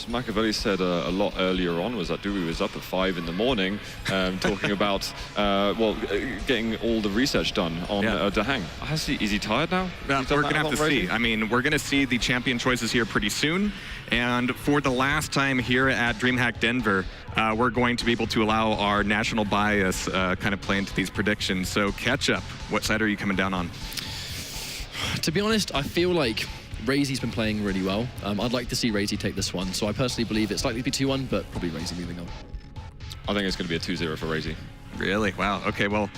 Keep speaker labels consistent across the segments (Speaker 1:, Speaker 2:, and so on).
Speaker 1: Machiavelli said a lot earlier on was that dooi was up at 5 in the morning talking about, getting all the research done on dohang. Is he tired now?
Speaker 2: We're going to have to see. I mean, we're going to see the champion choices here pretty soon. And for the last time here at DreamHack Denver, we're going to be able to allow our national bias kind of play into these predictions. So Ketchup, what side are you coming down on?
Speaker 3: To be honest, I feel like Raisy's been playing really well. I'd like to see Raisy take this one. So I personally believe it's likely to be 2-1, but probably Raisy moving on.
Speaker 1: I think it's going to be a 2-0 for Raisy.
Speaker 2: Really? Wow. Okay, well,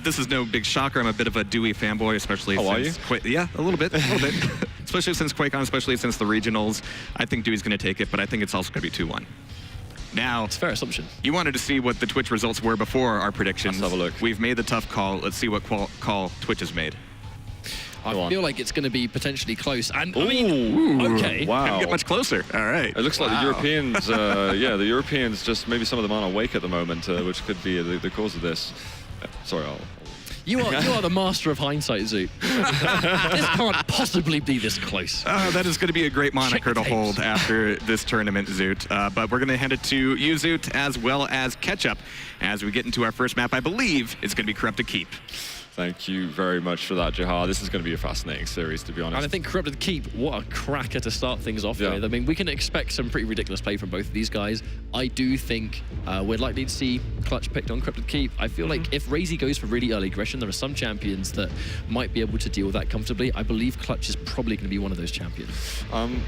Speaker 2: this is no big shocker. I'm a bit of a dooi fanboy, especially since...
Speaker 1: Are you?
Speaker 2: Yeah, a little bit. Especially since QuakeCon, especially since the regionals. I think doi's going to take it, but I think it's also going to be 2-1. Now,
Speaker 3: it's a fair assumption.
Speaker 2: You wanted to see what the Twitch results were before our predictions.
Speaker 1: Let's have a look.
Speaker 2: We've made the tough call. Let's see what call Twitch has made.
Speaker 3: I feel like it's going to be potentially close. And I mean, okay.
Speaker 1: Wow.
Speaker 2: Can't get much closer. All right.
Speaker 1: It looks like the Europeans, the Europeans just, maybe some of them aren't awake at the moment, which could be the cause of this. Sorry,
Speaker 3: You are the master of hindsight, Zoot. This can't possibly be this close.
Speaker 2: That is going to be a great moniker to hold after this tournament, Zoot. But we're going to hand it to you, Zoot, as well as Ketchup, as we get into our first map. I believe it's going to be Corrupted Keep.
Speaker 1: Thank you very much for that, Jahar. This is going to be a fascinating series, to be honest.
Speaker 3: And I think Corrupted Keep, what a cracker to start things off with. I mean, we can expect some pretty ridiculous play from both of these guys. I do think we're likely to see Clutch picked on Corrupted Keep. I feel like if Raisy goes for really early aggression, there are some champions that might be able to deal with that comfortably. I believe Clutch is probably going to be one of those champions.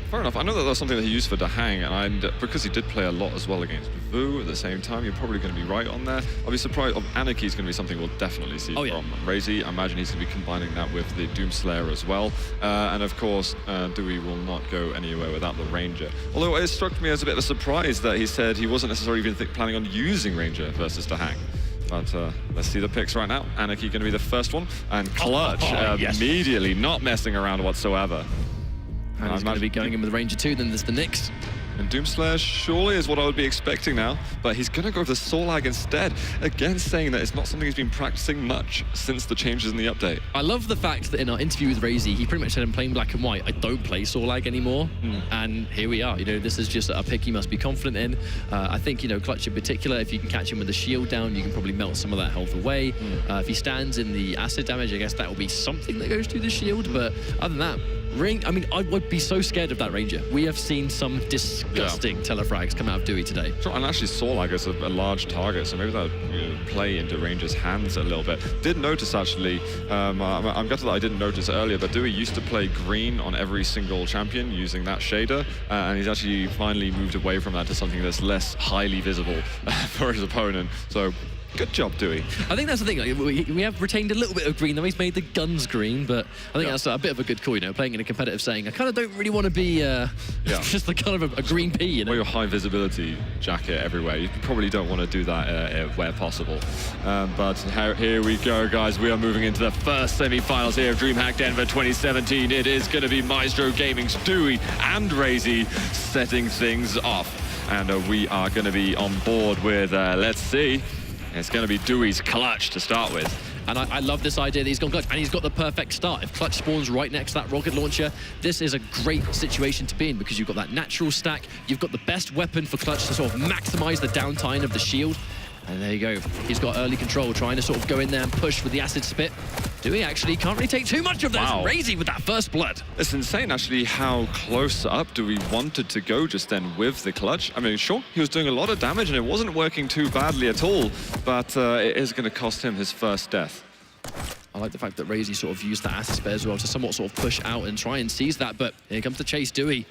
Speaker 1: Fair enough. I know that that's something that he used for dohang, and because he did play a lot as well against Vu at the same time, you're probably going to be right on there. I'll be surprised. Anarchy is going to be something we'll definitely see from Raisy. I imagine he's going to be combining that with the Doomslayer as well. And of course, dooi will not go anywhere without the Ranger. Although it struck me as a bit of a surprise that he said he wasn't necessarily even planning on using Ranger versus dohang. But let's see the picks right now. Anarchy going to be the first one, and Clutch immediately not messing around whatsoever.
Speaker 3: And he's going to be going in with Ranger too, then there's the Nyx.
Speaker 1: And Doomslayer surely is what I would be expecting now, but he's going to go for the Solag instead. Again, saying that it's not something he's been practicing much since the changes in the update.
Speaker 3: I love the fact that in our interview with Raisy, he pretty much said in plain black and white, I don't play Solag anymore. And here we are. You know, this is just a pick you must be confident in. I think, you know, Clutch in particular, if you can catch him with the shield down, you can probably melt some of that health away. If he stands in the acid damage, I guess that will be something that goes through the shield. But other than that, I mean, I would be so scared of that Ranger. We have seen some disgusting telefrags come out of dooi today.
Speaker 1: Sure, and actually Solag is a large target, so maybe that play into Ranger's hands a little bit. Did notice actually, I'm gutted that I didn't notice earlier, but dooi used to play green on every single champion using that shader, and he's actually finally moved away from that to something that's less highly visible for his opponent. So good job, dooi. I
Speaker 3: think that's the thing. Like, we have retained a little bit of green, though he's made the guns green, but I think that's a bit of a good call, you know, playing in a competitive setting. I kind of don't really want to be just the kind of a green pea, you know.
Speaker 1: Well, your high visibility jacket everywhere. You probably don't want to do that where possible. But here we go, guys. We are moving into the first semi-finals here of DreamHack Denver 2017. It is going to be Maestro Gaming's dooi and Raisy setting things off. And we are going to be on board with, let's see. It's going to be doi's Clutch to start with.
Speaker 3: And I love this idea that he's gone Clutch, and he's got the perfect start. If Clutch spawns right next to that rocket launcher, this is a great situation to be in because you've got that natural stack, you've got the best weapon for Clutch to sort of maximize the downtime of the shield. And there you go. He's got early control, trying to sort of go in there and push with the acid spit. dooi actually can't really take too much of this. Wow. Raisy with that first blood.
Speaker 1: It's insane, actually, how close up dooi wanted to go just then with the Clutch. I mean, sure, he was doing a lot of damage and it wasn't working too badly at all, but it is going to cost him his first death.
Speaker 3: I like the fact that Raisy sort of used that acid spit as well to somewhat sort of push out and try and seize that, but here comes the chase. dooi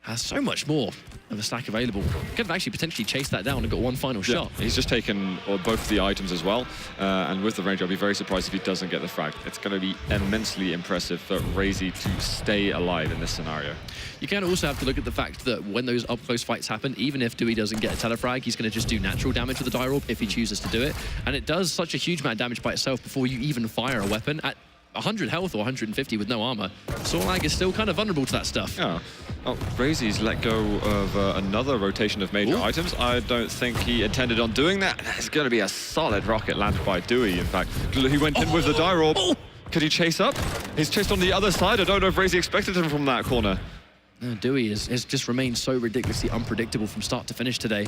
Speaker 3: has so much more of a stack available. Could have actually potentially chased that down and got one final shot.
Speaker 1: He's just taken both the items as well, and with the Ranger, I'll be very surprised if he doesn't get the frag. It's going to be immensely impressive for Raisy to stay alive in this scenario.
Speaker 3: You can also have to look at the fact that when those up-close fights happen, even if dooi doesn't get a telefrag, he's going to just do natural damage with the die orb if he chooses to do it. And it does such a huge amount of damage by itself before you even fire a weapon. At 100 health or 150 with no armor, Solag is still kind of vulnerable to that stuff.
Speaker 1: Yeah. Oh, Raisy's let go of another rotation of major items. I don't think he intended on doing that. It's going to be a solid rocket landed by dooi, in fact. He went in with the die orb. Could he chase up? He's chased on the other side. I don't know if Raisy expected him from that corner.
Speaker 3: dooi has just remained so ridiculously unpredictable from start to finish today.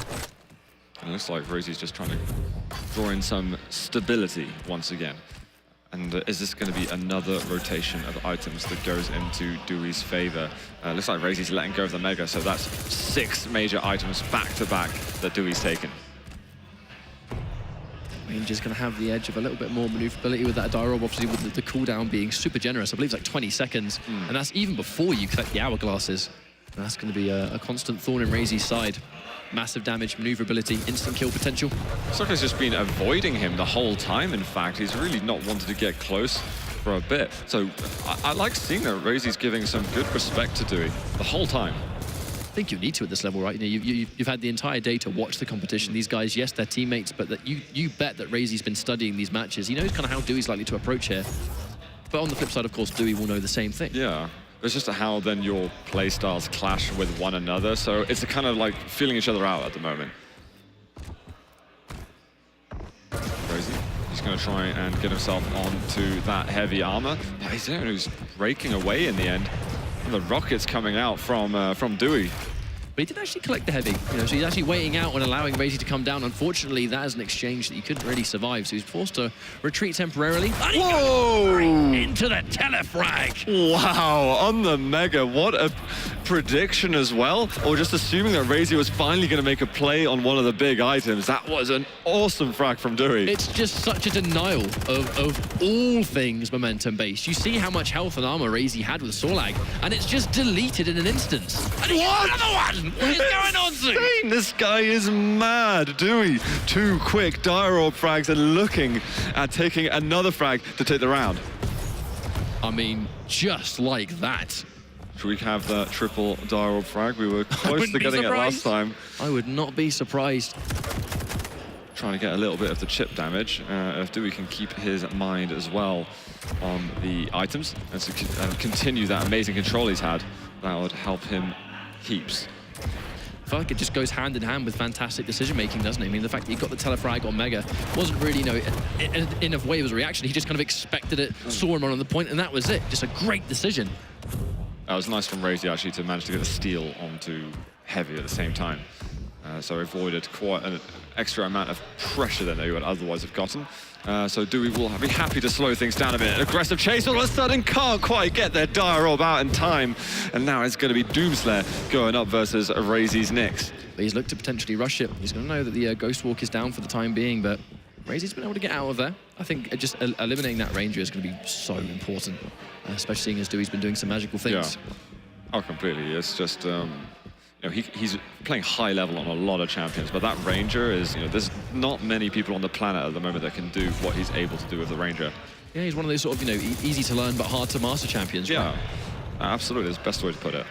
Speaker 1: It looks like Raisy's just trying to draw in some stability once again. And is this going to be another rotation of items that goes into doooi's favor? Looks like Raisy's letting go of the Mega, so that's 6 major items back-to-back that doooi's taken.
Speaker 3: Ranger's going to have the edge of a little bit more maneuverability with that Dirob, obviously with the cooldown being super generous. I believe it's like 20 seconds, and that's even before you collect the hourglasses. And that's going to be a constant thorn in Raisy's side. Massive damage, maneuverability, instant kill potential.
Speaker 1: Sokka's just been avoiding him the whole time, in fact. He's really not wanted to get close for a bit. So I like seeing that Raisy's giving some good respect to dooi the whole time.
Speaker 3: I think you need to at this level, right? You know, you've had the entire day to watch the competition. These guys, yes, they're teammates, but that you bet that Raisy's been studying these matches. He knows kind of how doooi's likely to approach here. But on the flip side, of course, dooi will know the same thing.
Speaker 1: Yeah. It's just how then your play styles clash with one another. So it's a kind of like feeling each other out at the moment. Raisy, he's going to try and get himself onto that heavy armor. But he's the one who's breaking away in the end. And the rockets coming out from dooi.
Speaker 3: But he did actually collect the heavy, you know, so he's actually waiting out and allowing Raisy to come down. Unfortunately, that is an exchange that he couldn't really survive, so he's forced to retreat temporarily. And he goes right into the telefrag.
Speaker 1: Wow, on the Mega, what a prediction as well. Or just assuming that Raisy was finally going to make a play on one of the big items. That was an awesome frag from dooi.
Speaker 3: It's just such a denial of all things momentum-based. You see how much health and armor Raisy had with Sorlag, and it's just deleted in an instance. And he got another one! What is going on, Zoo?
Speaker 1: This guy is mad. dooi, 2 quick Dirob frags and looking at taking another frag to take the round.
Speaker 3: I mean, just like that.
Speaker 1: Should we have that triple Dirob frag? We were close to getting it last time.
Speaker 3: I would not be surprised.
Speaker 1: Trying to get a little bit of the chip damage. If dooi can keep his mind as well on the items and continue that amazing control he's had, that would help him heaps.
Speaker 3: I feel like it just goes hand in hand with fantastic decision-making, doesn't it? I mean, the fact that he got the telefrag on Mega wasn't really, you know, in a way it was a reaction. He just kind of expected it, saw him on the point, and that was it. Just a great decision.
Speaker 1: It was nice from Raisy actually to manage to get a steal onto heavy at the same time. So avoided quite an extra amount of pressure than they would otherwise have gotten. So dooi will be happy to slow things down a bit. An aggressive chase all of a sudden can't quite get their Dirob out in time. And now it's going to be Doomslayer going up versus Raisy's Nyx.
Speaker 3: But he's looked to potentially rush it. He's going to know that the Ghost Walk is down for the time being, but Raisy's been able to get out of there. I think just eliminating that Ranger is going to be so important, especially seeing as doooi's been doing some magical things.
Speaker 1: Yeah. Oh, completely. It's just... you know, he's playing high level on a lot of champions, but that Ranger is, you know, there's not many people on the planet at the moment that can do what he's able to do with the Ranger.
Speaker 3: Yeah, he's one of those sort of, you know, easy to learn but hard to master champions.
Speaker 1: Yeah, right? Absolutely. That's the best way to put it.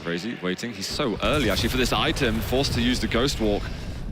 Speaker 1: Raisy waiting. He's so early actually for this item, forced to use the Ghost Walk.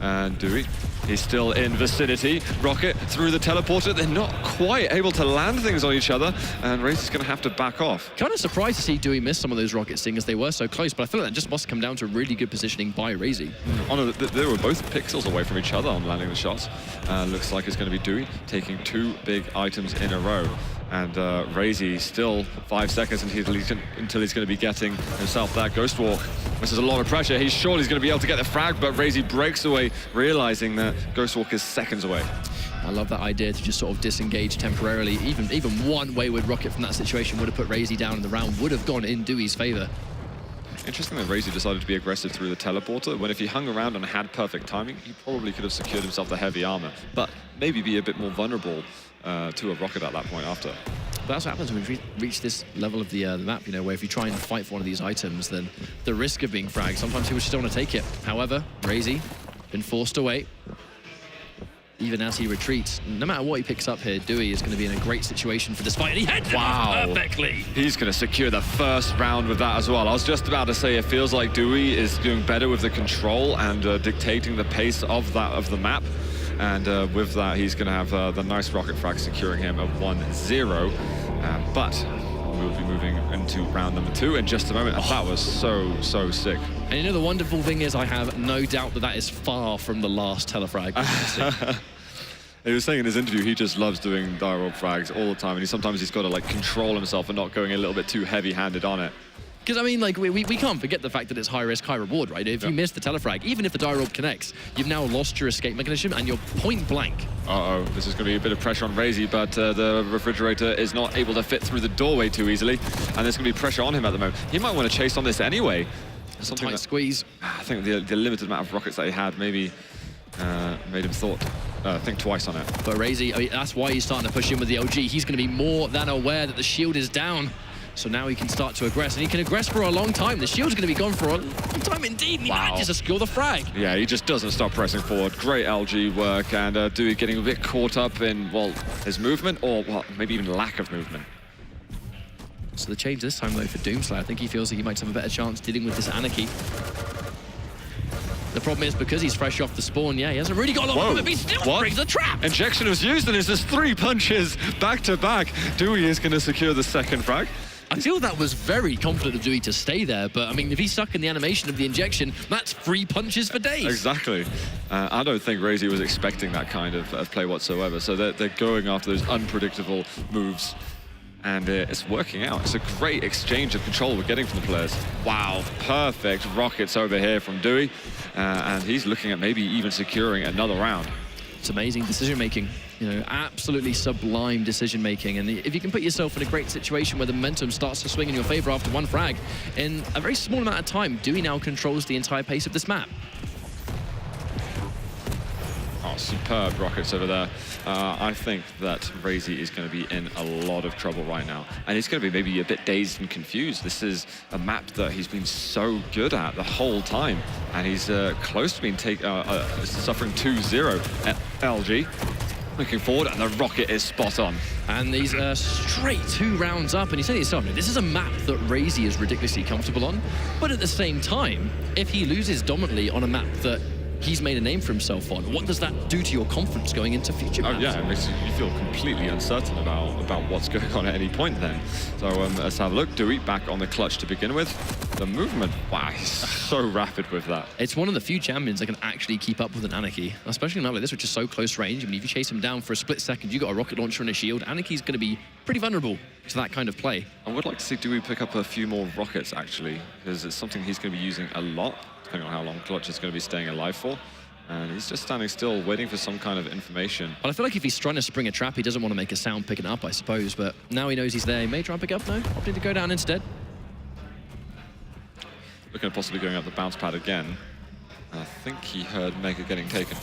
Speaker 1: And dooi, he's still in vicinity. Rocket through the teleporter. They're not quite able to land things on each other, and Raisy's going to have to back off.
Speaker 3: Kind of surprised to see dooi miss some of those rockets, seeing as they were so close, but I feel like that just must come down to really good positioning by Raisy.
Speaker 1: They were both pixels away from each other on landing the shots. Looks like it's going to be dooi taking 2 big items in a row. And Raisy still 5 seconds until he's going to be getting himself that Ghost Walk. This is a lot of pressure. He's sure he's going to be able to get the frag, but Raisy breaks away, realizing that Ghost Walk is seconds away.
Speaker 3: I love that idea to just sort of disengage temporarily. Even one wayward rocket from that situation would have put Raisy down, and the round would have gone in doooi's favor.
Speaker 1: Interesting that Raisy decided to be aggressive through the teleporter, when if he hung around and had perfect timing, he probably could have secured himself the heavy armor, but maybe be a bit more vulnerable to a rocket at that point after.
Speaker 3: But that's what happens when we reach this level of the map, you know, where if you try and fight for one of these items, then the risk of being fragged, sometimes people just don't want to take it. However, Raisy been forced away. Even as he retreats, no matter what he picks up here, dooi is going to be in a great situation for this fight, and he heads it off perfectly. He's
Speaker 1: going to secure the first round with that as well. I was just about to say, it feels like dooi is doing better with the control and dictating the pace of the map. And with that, he's going to have the nice rocket frag securing him a 1-0. But we'll be moving into round number 2 in just a moment. And that was so sick.
Speaker 3: And you know, the wonderful thing is I have no doubt that that is far from the last telefrag.
Speaker 1: He was saying in his interview he just loves doing Dirob frags all the time, and sometimes he's got to like control himself and not going a little bit too heavy-handed on it.
Speaker 3: Because, I mean, like, we can't forget the fact that it's high risk, high reward, right? If you miss the telefrag, even if the die orb connects, you've now lost your escape mechanism and you're point blank.
Speaker 1: Uh-oh, this is going to be a bit of pressure on Raisy, but the refrigerator is not able to fit through the doorway too easily, and there's going to be pressure on him at the moment. He might want to chase on this anyway.
Speaker 3: It's a tight squeeze.
Speaker 1: I think the limited amount of rockets that he had maybe made him think twice on it.
Speaker 3: But Raisy, I mean, that's why he's starting to push in with the LG. He's going to be more than aware that the shield is down. So now he can start to aggress, and he can aggress for a long time. The shield's going to be gone for a long time indeed, and he manages to secure the frag.
Speaker 1: Yeah, he just doesn't stop pressing forward. Great LG work, and dooi getting a bit caught up in, well, his movement, or well, maybe even lack of movement.
Speaker 3: So the change this time, though, for Doomslayer, I think he feels like he might have a better chance dealing with this Anarchy. The problem is, because he's fresh off the spawn, yeah, he hasn't really got a lot of movement, but he still brings the trap!
Speaker 1: Injection was used, and it's just 3 punches back-to-back. Dooi is going to secure the second frag.
Speaker 3: I feel that was very confident of dooi to stay there, but I mean, if he's stuck in the animation of the injection, that's 3 punches for days.
Speaker 1: Exactly. I don't think Raisy was expecting that kind of play whatsoever, so they're going after those unpredictable moves, and it's working out. It's a great exchange of control we're getting from the players. Wow, perfect rockets over here from dooi, and he's looking at maybe even securing another round.
Speaker 3: It's amazing decision-making. You know, absolutely sublime decision-making. And if you can put yourself in a great situation where the momentum starts to swing in your favor after one frag, in a very small amount of time, dooi now controls the entire pace of this map.
Speaker 1: Oh, superb rockets over there. I think that Raisy is going to be in a lot of trouble right now. And he's going to be maybe a bit dazed and confused. This is a map that he's been so good at the whole time. And he's close to being suffering 2-0 at LG. Looking forward, and the rocket is spot on.
Speaker 3: And these straight 2 rounds up, and you say to yourself, this is a map that Raisy is ridiculously comfortable on, but at the same time, if he loses dominantly on a map that he's made a name for himself on, what does that do to your confidence going into future maps?
Speaker 1: Oh yeah, it makes you feel completely uncertain about what's going on at any point then. So let's have a look. dooi back on the clutch to begin with. The movement, wow, he's so rapid with that.
Speaker 3: It's one of the few champions that can actually keep up with an Anarchy, especially in a map like this, which is so close range. I mean, if you chase him down for a split second, you got a rocket launcher and a shield, Anarchy's going to be pretty vulnerable to that kind of play.
Speaker 1: I would like to see dooi pick up a few more rockets, actually, because it's something he's going to be using a lot, depending on how long clutch is going to be staying alive for. And he's just standing still, waiting for some kind of information.
Speaker 3: Well, I feel like if he's trying to spring a trap, he doesn't want to make a sound picking up, I suppose. But now he knows he's there. He may try and pick up. No, opting to go down instead.
Speaker 1: Looking at possibly going up the bounce pad again. And I think he heard Mega getting taken.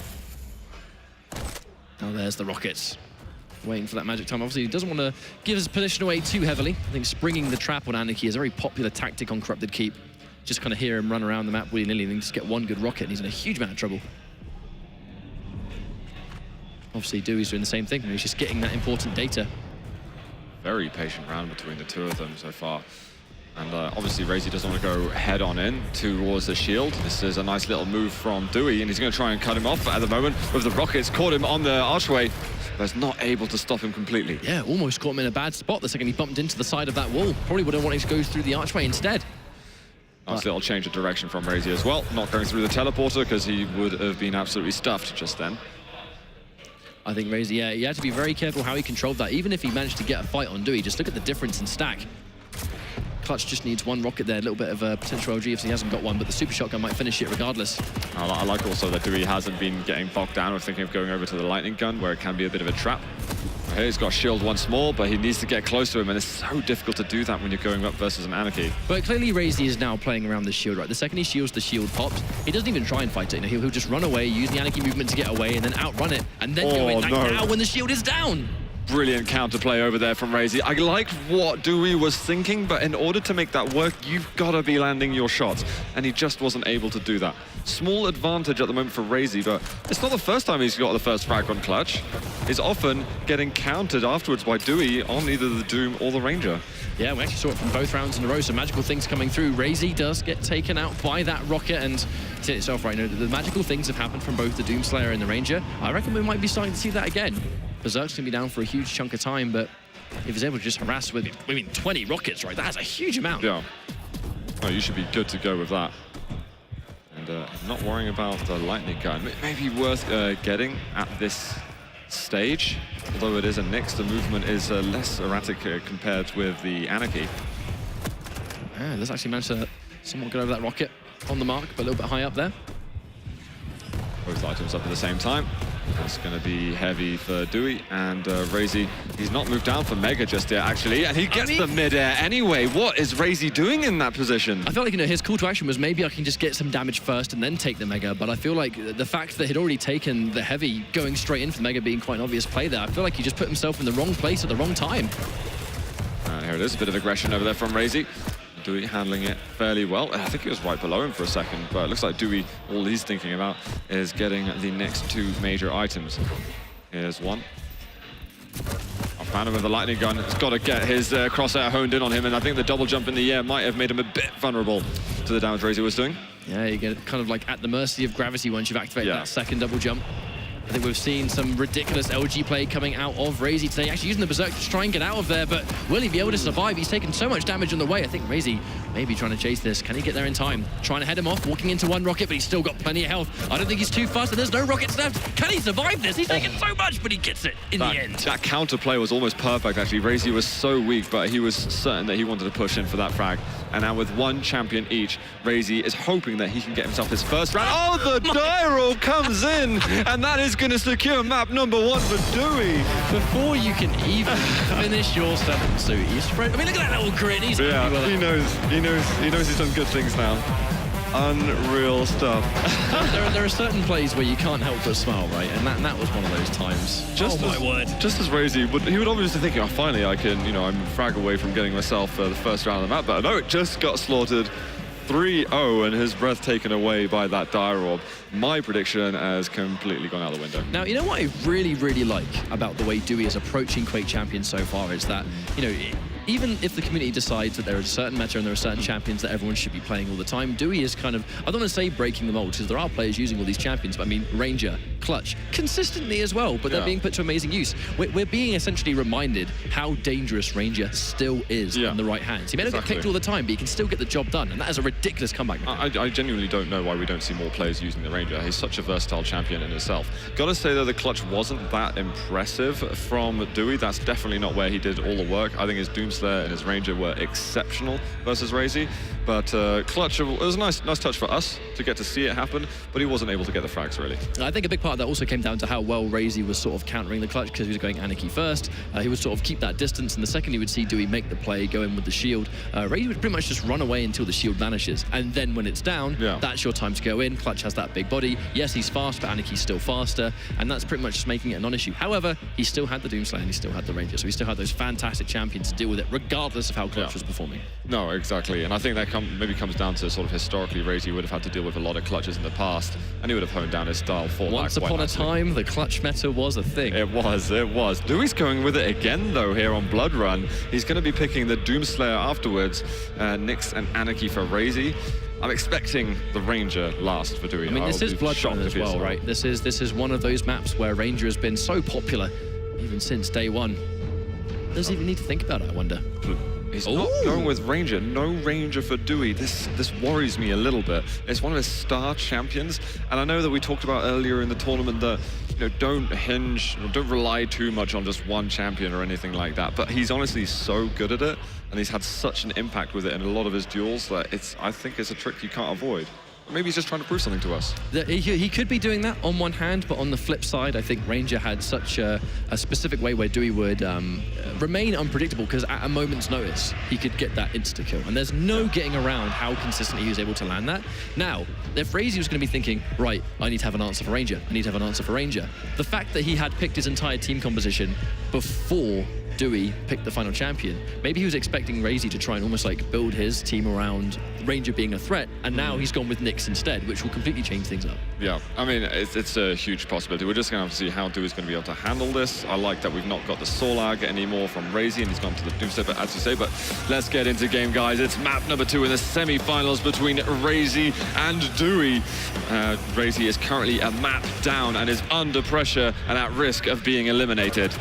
Speaker 3: Oh, there's the rockets. Waiting for that magic time. Obviously, he doesn't want to give his position away too heavily. I think springing the trap on Anarchy is a very popular tactic on Corrupted Keep. Just kind of hear him run around the map willy-nilly and then just get one good rocket, and he's in a huge amount of trouble. Obviously, dooi's doing the same thing. He's just getting that important data.
Speaker 1: Very patient round between the two of them so far. And obviously, Raisy doesn't want to go head-on in towards the shield. This is a nice little move from dooi, and he's going to try and cut him off at the moment with the rockets. Caught him on the archway, but is not able to stop him completely.
Speaker 3: Yeah, almost caught him in a bad spot the second he bumped into the side of that wall. Probably would have wanted to go through the archway instead.
Speaker 1: Nice little change of direction from Raisy as well. Not going through the teleporter, because he would have been absolutely stuffed just then.
Speaker 3: I think Raisy, yeah, he had to be very careful how he controlled that. Even if he managed to get a fight on dooi, just look at the difference in stack. Clutch just needs one rocket there, a little bit of a potential LG if he hasn't got one, but the super shotgun might finish it regardless.
Speaker 1: I like also that dooi hasn't been getting bogged down or thinking of going over to the lightning gun, where it can be a bit of a trap. Here he's got a shield once more, but he needs to get close to him, and it's so difficult to do that when you're going up versus an Anarchy.
Speaker 3: But clearly Raisy is now playing around the shield, right? The second he shields, the shield pops. He doesn't even try and fight it. He'll just run away, use the Anarchy movement to get away, and then outrun it, and then go in now when the shield is down.
Speaker 1: Brilliant counterplay over there from Raisy. I like what dooi was thinking, but in order to make that work, you've got to be landing your shots, and he just wasn't able to do that. Small advantage at the moment for Raisy, but it's not the first time he's got the first frag on clutch. He's often getting countered afterwards by dooi on either the Doom or the Ranger.
Speaker 3: Yeah, we actually saw it from both rounds in a row, so magical things coming through. Raisy does get taken out by that rocket, and it's in itself right now. The magical things have happened from both the Doomslayer and the Ranger. I reckon we might be starting to see that again. Berserk's going to be down for a huge chunk of time, but if he's able to just harass with, 20 rockets, right, that's a huge amount.
Speaker 1: Yeah. Oh, you should be good to go with that. And not worrying about the lightning gun. Maybe worth getting at this stage. Although it is a Nyx, the movement is less erratic compared with the Anarchy.
Speaker 3: Yeah, let's actually manage to somewhat get over that rocket on the mark, but a little bit high up there.
Speaker 1: Both items up at the same time. That's going to be heavy for dooi, and Raisy, he's not moved down for Mega just yet, actually, and he gets the mid-air anyway. What is Raisy doing in that position?
Speaker 3: I felt like, his call to action was maybe I can just get some damage first and then take the Mega, but I feel like the fact that he'd already taken the heavy going straight in for the Mega being quite an obvious play there, I feel like he just put himself in the wrong place at the wrong time.
Speaker 1: And here it is, a bit of aggression over there from Raisy. dooi handling it fairly well. I think he was right below him for a second, but it looks like dooi, all he's thinking about is getting the next 2 major items. Here's one. Phantom with the lightning gun. He's got to get his crosshair honed in on him, and I think the double jump in the air might have made him a bit vulnerable to the damage Raisy was doing.
Speaker 3: Yeah, you get kind of like at the mercy of gravity once you've activated that second double jump. I think we've seen some ridiculous LG play coming out of Raisy today, actually using the Berserk to try and get out of there, but will he be able to survive? He's taken so much damage on the way. I think Raisy may be trying to chase this. Can he get there in time? Trying to head him off, walking into 1 rocket, but he's still got plenty of health. I don't think he's too fast, and there's no rockets left. Can he survive this? He's taken so much, but he gets it in the end.
Speaker 1: That counter play was almost perfect, actually. Raisy was so weak, but he was certain that he wanted to push in for that frag. And now with 1 champion each, Raisy is hoping that he can get himself his first round. Oh, the die roll comes in, and that is going to secure map number 1 for dooi.
Speaker 3: Before you can even finish your 7th suit, you spread. I mean, look at that little grin. He's
Speaker 1: he knows he's done good things now. Unreal stuff.
Speaker 3: there are certain plays where you can't help but smile, right? And that was one of those times.
Speaker 1: Just
Speaker 3: my word.
Speaker 1: Just as Raisy he would obviously think, oh, finally I can, I'm a frag away from getting myself the first round of the map, but no, it just got slaughtered 3-0 and his breath taken away by that dire orb. My prediction has completely gone out the window.
Speaker 3: Now, you know what I really, really like about the way dooi is approaching Quake Champions so far is that, even if the community decides that there is a certain meta and there are certain champions that everyone should be playing all the time, dooi is kind of, I don't want to say breaking the mold, because there are players using all these champions, but I mean Ranger, Clutch, consistently as well, but they're being put to amazing use. We're being essentially reminded how dangerous Ranger still is in the right hands. He may not get picked all the time, but he can still get the job done, and that is a ridiculous comeback.
Speaker 1: I genuinely don't know why we don't see more players using the Ranger. He's such a versatile champion in itself. Gotta say though, the Clutch wasn't that impressive from dooi. That's definitely not where he did all the work. I think his Doomslayer and his Ranger were exceptional versus Raisy, but Clutch, it was a nice touch for us to get to see it happen, but he wasn't able to get the frags really.
Speaker 3: I think a big part of that also came down to how well Raisy was sort of countering the Clutch, because he was going Anarchy first. He would sort of keep that distance, and the second he would see dooi make the play, go in with the shield, Raisy would pretty much just run away until the shield vanishes, and then when it's down, that's your time to go in. Clutch has that big body. Yes, he's fast, but Anarchy's still faster, and that's pretty much just making it a non-issue. However, he still had the Doomslayer and he still had the Ranger, so he still had those fantastic champions to deal with it, regardless of how Clutch was performing.
Speaker 1: No, exactly, and I think that maybe comes down to sort of historically, Raisy would have had to deal with a lot of Clutches in the past, and he would have honed down his style for that.
Speaker 3: Once upon a time, the Clutch meta was a thing.
Speaker 1: It was. Dooi's going with it again, though, here on Blood Run. He's going to be picking the Doomslayer afterwards, Nyx and Anarchy for Raisy. I'm expecting the Ranger last for dooi.
Speaker 3: I mean, this is Blood Run as well, right? This is one of those maps where Ranger has been so popular, even since day 1. Doesn't even need to think about it, I wonder.
Speaker 1: He's not going with Ranger. No Ranger for dooi. This worries me a little bit. It's one of his star champions, and I know that we talked about earlier in the tournament that don't rely too much on just one champion or anything like that. But he's honestly so good at it, and he's had such an impact with it in a lot of his duels that I think it's a trick you can't avoid. Maybe he's just trying to prove something to us.
Speaker 3: He could be doing that on one hand, but on the flip side, I think Ranger had such a specific way where dooi would remain unpredictable, because at a moment's notice, he could get that insta-kill. And there's no getting around how consistently he was able to land that. Now, if Raisy was going to be thinking, right, I need to have an answer for Ranger, I need to have an answer for Ranger, the fact that he had picked his entire team composition before dooi picked the final champion, maybe he was expecting Raisy to try and almost like build his team around Ranger being a threat, and now he's gone with Nyx instead, which will completely change things up.
Speaker 1: Yeah, I mean, it's a huge possibility. We're just going to have to see how doi's going to be able to handle this. I like that we've not got the Solag anymore from Raisy, and he's gone to the Doomslayer, but as you say, but let's get into game, guys. It's map number 2 in the semi-finals between Raisy and dooi. Raisy is currently a map down and is under pressure and at risk of being eliminated.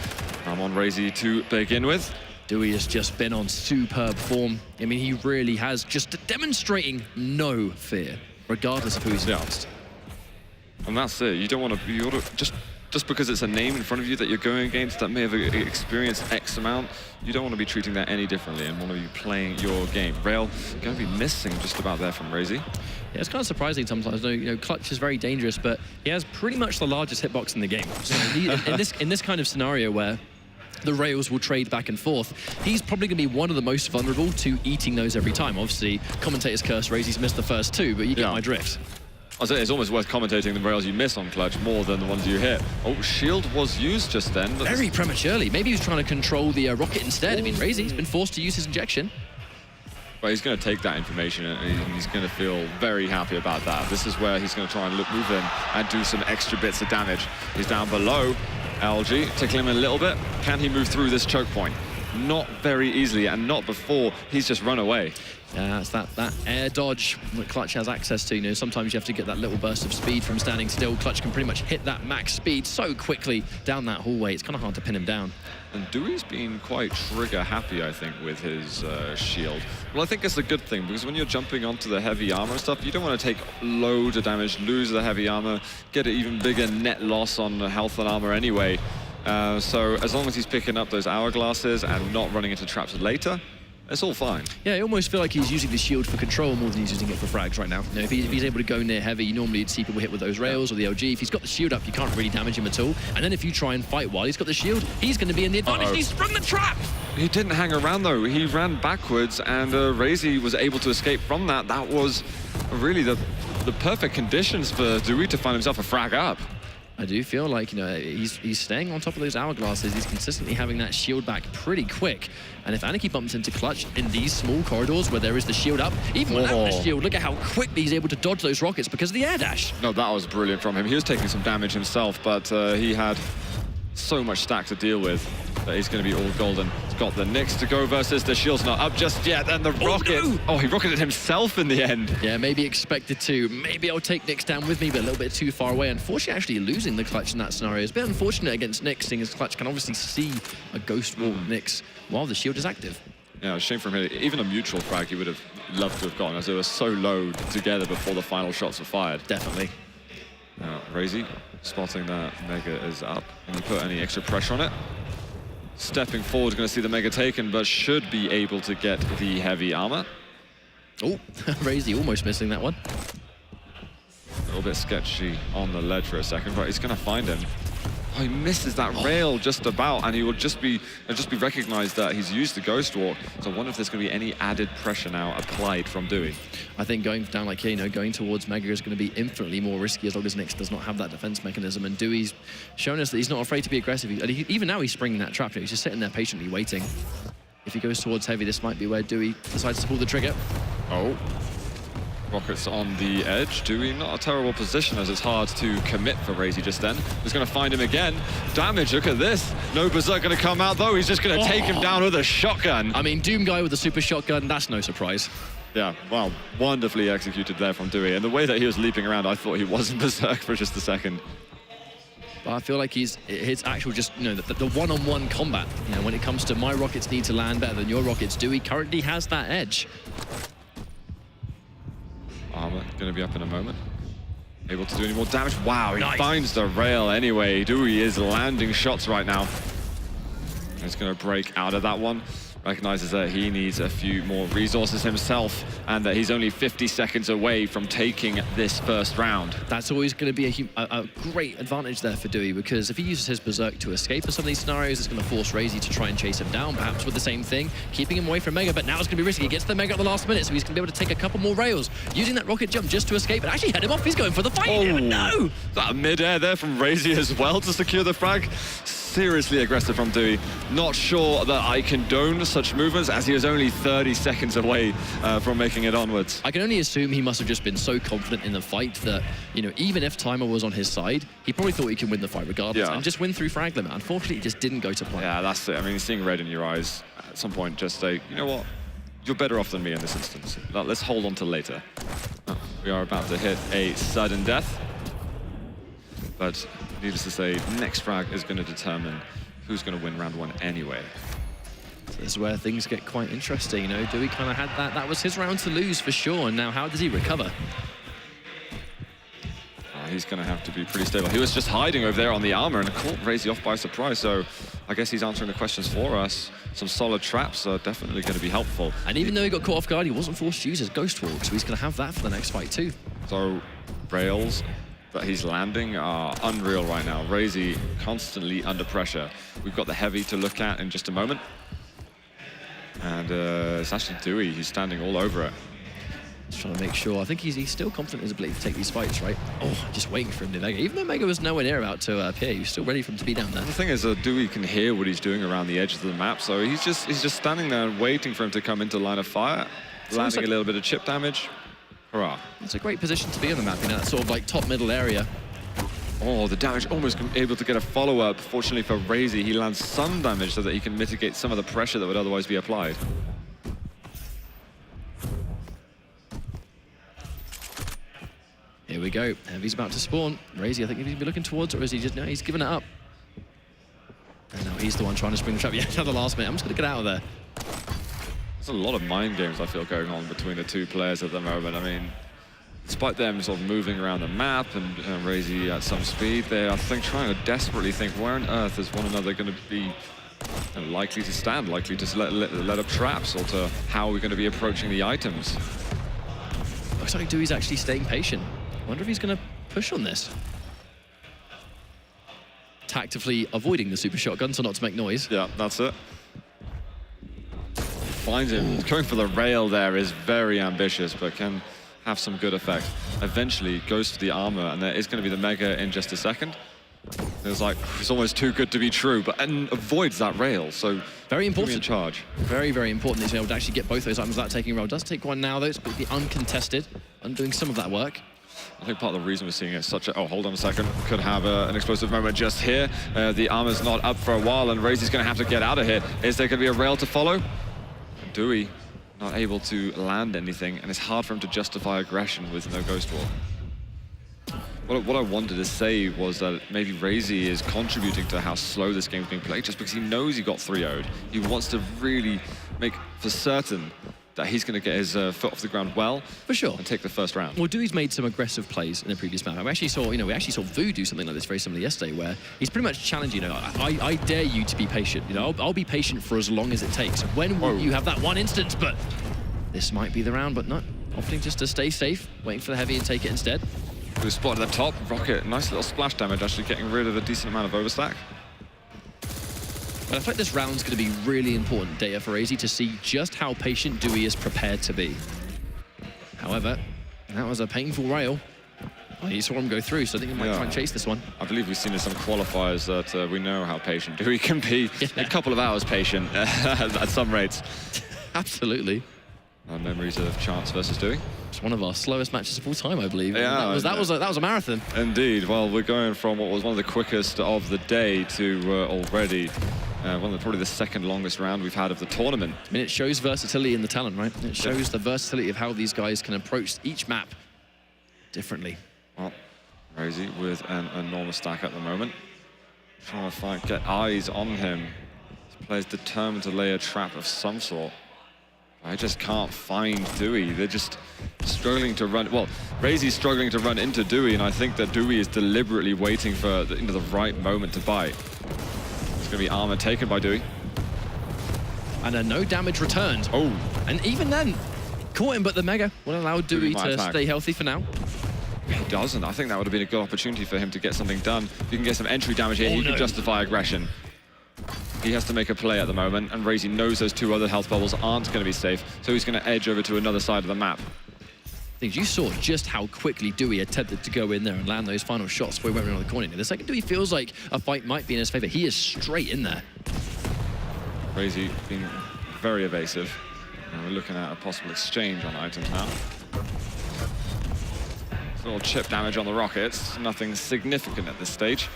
Speaker 1: I'm on Raisy to begin with.
Speaker 3: dooi has just been on superb form. I mean, he really has, just demonstrating no fear, regardless of who he's against.
Speaker 1: And that's it. You ought to just just because it's a name in front of you that you're going against that may have experienced X amount, you don't want to be treating that any differently and want to be playing your game. Rail going to be missing just about there from Raisy.
Speaker 3: Yeah, it's kind of surprising sometimes. You know, Clutch is very dangerous, but he has pretty much the largest hitbox in the game. So in this kind of scenario where the rails will trade back and forth, he's probably going to be one of the most vulnerable to eating those every time. Obviously, commentators curse Raisy's missed the first 2, but you get my drift.
Speaker 1: I say it's almost worth commentating the rails you miss on Clutch more than the ones you hit. Oh, shield was used just then.
Speaker 3: Very prematurely. Maybe he was trying to control the rocket instead. I mean, Raisy's been forced to use his injection.
Speaker 1: Well, he's going to take that information and he's going to feel very happy about that. This is where he's going to try and move in and do some extra bits of damage. He's down below. LG tickling him a little bit. Can he move through this choke point? Not very easily, and not before he's just run away.
Speaker 3: Yeah, it's that air dodge that Clutch has access to. You know, sometimes you have to get that little burst of speed from standing still. Clutch can pretty much hit that max speed so quickly down that hallway. It's kind of hard to pin him down.
Speaker 1: And doi's been quite trigger happy, I think, with his shield. Well, I think it's a good thing, because when you're jumping onto the heavy armor and stuff, you don't want to take loads of damage, lose the heavy armor, get an even bigger net loss on the health and armor anyway. So as long as he's picking up those hourglasses and not running into traps later, it's all fine.
Speaker 3: Yeah, I almost feel like he's using the shield for control more than he's using it for frags right now. You know, if he's able to go near heavy, you normally see people hit with those rails or the LG. If he's got the shield up, you can't really damage him at all. And then if you try and fight while he's got the shield, he's going to be in the advantage. And he sprung the trap!
Speaker 1: He didn't hang around, though. He ran backwards, and Raisy was able to escape from that. That was really the perfect conditions for dooi to find himself a frag up.
Speaker 3: I do feel like, you know, he's staying on top of those hourglasses. He's consistently having that shield back pretty quick. And if Anarchy bumps into Clutch in these small corridors where there is the shield up, even without the shield, look at how quickly he's able to dodge those rockets because of the air dash.
Speaker 1: No, that was brilliant from him. He was taking some damage himself, but he had so much stack to deal with that he's going to be all golden. He's got the Nyx to go versus the shield's not up just yet, and the rocket.
Speaker 3: No!
Speaker 1: Oh, he rocketed himself in the end.
Speaker 3: Yeah, maybe expected to. Maybe I'll take Nyx down with me, but a little bit too far away. Unfortunately, actually losing the Clutch in that scenario is a bit unfortunate against Nyx, seeing as Clutch can obviously see a ghost wall Nyx while the shield is active.
Speaker 1: Yeah, shame for him. Even a mutual frag he would have loved to have gotten, as they were so low together before the final shots were fired.
Speaker 3: Definitely.
Speaker 1: Now, Raisy spotting that Mega is up. Can he put any extra pressure on it? Stepping forward, going to see the Mega taken, but should be able to get the heavy armor.
Speaker 3: Oh, Raisy almost missing that one.
Speaker 1: A little bit sketchy on the ledge for a second, but he's going to find him. Oh, he misses that rail just about, and he will just be recognized that he's used the Ghost Walk. So I wonder if there's going to be any added pressure now applied from dooi.
Speaker 3: I think going down like here, you know, going towards Mega is going to be infinitely more risky as long as Nyx does not have that defense mechanism. And doi's shown us that he's not afraid to be aggressive. Even now he's springing that trap. He's just sitting there patiently waiting. If he goes towards heavy, this might be where dooi decides to pull the trigger.
Speaker 1: Oh. Rockets on the edge. dooi not a terrible position, as it's hard to commit for Raisy just then. He's going to find him again. Damage, look at this. No Berserk going to come out, though. He's just going to take him down with a shotgun.
Speaker 3: I mean, Doom guy with a super shotgun, that's no surprise.
Speaker 1: Yeah, well, wonderfully executed there from dooi. And the way that he was leaping around, I thought he was in Berserk for just a second.
Speaker 3: But I feel like his actual just, you know, the one-on-one combat, you know, when it comes to my rockets need to land better than your rockets, dooi currently has that edge.
Speaker 1: Armor going to be up in a moment. Able to do any more damage. Wow, he
Speaker 3: Nice.
Speaker 1: finds the rail anyway. dooi is landing shots right now. He's going to break out of that one. Recognizes that he needs a few more resources himself, and that he's only 50 seconds away from taking this first round.
Speaker 3: That's always going to be a great advantage there for dooi, because if he uses his Berserk to escape in some of these scenarios, it's going to force Raisy to try and chase him down, perhaps with the same thing, keeping him away from Mega, but now it's going to be risky. He gets the Mega at the last minute, so he's going to be able to take a couple more rails, using that rocket jump just to escape, and actually head him off. He's going for the fight.
Speaker 1: Oh,
Speaker 3: No!
Speaker 1: That mid-air there from Raisy as well to secure the frag. Seriously aggressive from dooi. Not sure that I condone such movements, as he was only 30 seconds away from making it onwards.
Speaker 3: I can only assume he must have just been so confident in the fight that, you know, even if timer was on his side, he probably thought he could win the fight regardless and just win through frag limit. Unfortunately, it just didn't go to plan.
Speaker 1: Yeah, that's it. I mean, seeing red in your eyes at some point, just say, you know what? You're better off than me in this instance. Let's hold on to later. We are about to hit a sudden death. But needless to say, next frag is going to determine who's going to win round one anyway.
Speaker 3: This is where things get quite interesting, you know. dooi kind of had that. That was his round to lose for sure. And now how does he recover?
Speaker 1: He's going to have to be pretty stable. He was just hiding over there on the armor and caught Raisy off by surprise. So I guess he's answering the questions for us. Some solid traps are definitely going to be helpful.
Speaker 3: And even though he got caught off guard, he wasn't forced to use his Ghost Walk, so he's going to have that for the next fight too.
Speaker 1: So rails that he's landing are unreal right now. Raisy constantly under pressure. We've got the heavy to look at in just a moment. And it's actually dooi. He's standing all over it.
Speaker 3: Just trying to make sure. I think he's still confident in his ability to take these fights, right? Oh, just waiting for him to Mega. Even though Mega was nowhere near about to appear, he was still ready for him to be down there.
Speaker 1: The thing is, dooi can hear what he's doing around the edges of the map, so he's just standing there and waiting for him to come into line of fire, landing a little bit of chip damage. Hurrah.
Speaker 3: It's a great position to be on the map, you know, that sort of like top middle area.
Speaker 1: Oh, the damage almost able to get a follow-up. Fortunately for Raisy, he lands some damage so that he can mitigate some of the pressure that would otherwise be applied.
Speaker 3: Here we go. Heavy's about to spawn. Raisy, I think he's be looking towards it, or is he just, no, he's given it up. And now he's the one trying to spring the trap. Yeah, at the last minute. I'm just going to get out of there.
Speaker 1: There's a lot of mind games, I feel, going on between the two players at the moment. I mean, despite them sort of moving around the map and Raisy at some speed, they are trying to desperately think, where on earth is one another going to be likely to stand, likely to let up traps, or to how are we going to be approaching the items?
Speaker 3: Looks like doooi's actually staying patient. Wonder if he's going to push on this. Tactically avoiding the super shotgun so not to make noise.
Speaker 1: Yeah, that's it. Finds him. Going for the rail there is very ambitious, but can have some good effect. Eventually goes to the armor, and there is going to be the Mega in just a second. It's like, it's almost too good to be true, and avoids that rail, so
Speaker 3: very important.
Speaker 1: In charge.
Speaker 3: Very, very important that he's able to actually get both those items without taking a roll. Does take one now, though. It's completely uncontested, undoing some of that work.
Speaker 1: I think part of the reason we're seeing it such a... Oh, hold on a second. Could have an explosive moment just here. The armor's not up for a while, and Raisy's going to have to get out of here. Is there going to be a rail to follow? dooi not able to land anything, and it's hard for him to justify aggression with no Ghost Wall. What I wanted to say was that maybe Raisy is contributing to how slow this game's being played, just because he knows he got 3-0'd. He wants to really make for certain that he's going to get his foot off the ground well,
Speaker 3: for sure,
Speaker 1: and take the first round.
Speaker 3: Well, doooi's made some aggressive plays in the previous map. We actually saw Vu do something like this very similar yesterday, where he's pretty much challenging. I dare you to be patient. I'll be patient for as long as it takes. When will you have that one instance? But this might be the round, but not. Opting just to stay safe, waiting for the heavy and take it instead.
Speaker 1: Good spot at the top. Rocket, nice little splash damage, actually getting rid of a decent amount of overstack.
Speaker 3: But I feel like this round's going to be really important data for Raisy to see just how patient dooi is prepared to be. However, that was a painful rail. Well, you saw him go through, so I think he might try and chase this one.
Speaker 1: I believe we've seen in some qualifiers that we know how patient dooi can be. A couple of hours patient at some rates.
Speaker 3: Absolutely.
Speaker 1: Memories of Chance versus dooi.
Speaker 3: It's one of our slowest matches of all time, I believe.
Speaker 1: Yeah,
Speaker 3: that was a marathon.
Speaker 1: Indeed. Well, we're going from what was one of the quickest of the day to already probably the second longest round we've had of the tournament.
Speaker 3: I mean, it shows versatility in the talent, right? It shows the versatility of how these guys can approach each map differently.
Speaker 1: Well, Raisy with an enormous stack at the moment. Trying to get eyes on him. This player's determined to lay a trap of some sort. I just can't find dooi. They're just struggling to run. Well, Raisy's struggling to run into dooi, and I think that dooi is deliberately waiting for the right moment to bite. It's going to be armor taken by dooi.
Speaker 3: And a no damage returned.
Speaker 1: Oh.
Speaker 3: And even then, caught him, but the Mega will allow dooi to stay healthy for now.
Speaker 1: He doesn't. I think that would have been a good opportunity for him to get something done. If you can get some entry damage here, he can justify aggression. He has to make a play at the moment, and Raisy knows those two other health bubbles aren't going to be safe, so he's going to edge over to another side of the map.
Speaker 3: You saw just how quickly dooi attempted to go in there and land those final shots before he went around the corner. The second dooi feels like a fight might be in his favor, he is straight in there.
Speaker 1: Raisy being very evasive. And we're looking at a possible exchange on items now. A little chip damage on the rockets, nothing significant at this stage.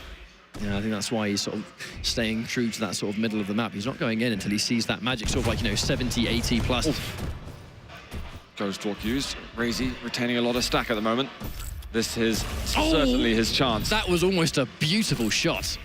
Speaker 3: Yeah, I think that's why he's sort of staying true to that sort of middle of the map. He's not going in until he sees that magic sort of like, 70, 80 plus. Oof.
Speaker 1: Ghost Walk used. Raisy retaining a lot of stack at the moment. This is certainly his chance.
Speaker 3: That was almost a beautiful shot.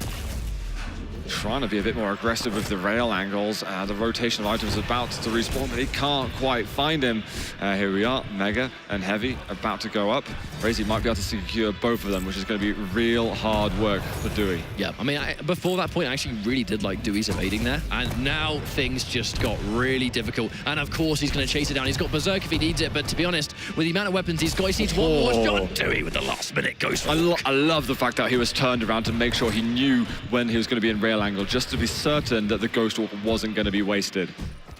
Speaker 1: trying to be a bit more aggressive with the rail angles. The rotation of items is about to respawn, but he can't quite find him. Here we are, Mega and Heavy about to go up. Raisy might be able to secure both of them, which is going to be real hard work for dooi.
Speaker 3: Yeah, I mean, before that point, I actually really did like doi's evading there, and now things just got really difficult. And of course, he's going to chase it down. He's got Berserk if he needs it, but to be honest, with the amount of weapons he's got, he needs one more shot. dooi with the last-minute ghost.
Speaker 1: I love the fact that he was turned around to make sure he knew when he was going to be in rail angle, just to be certain that the Ghost Walk wasn't going to be wasted.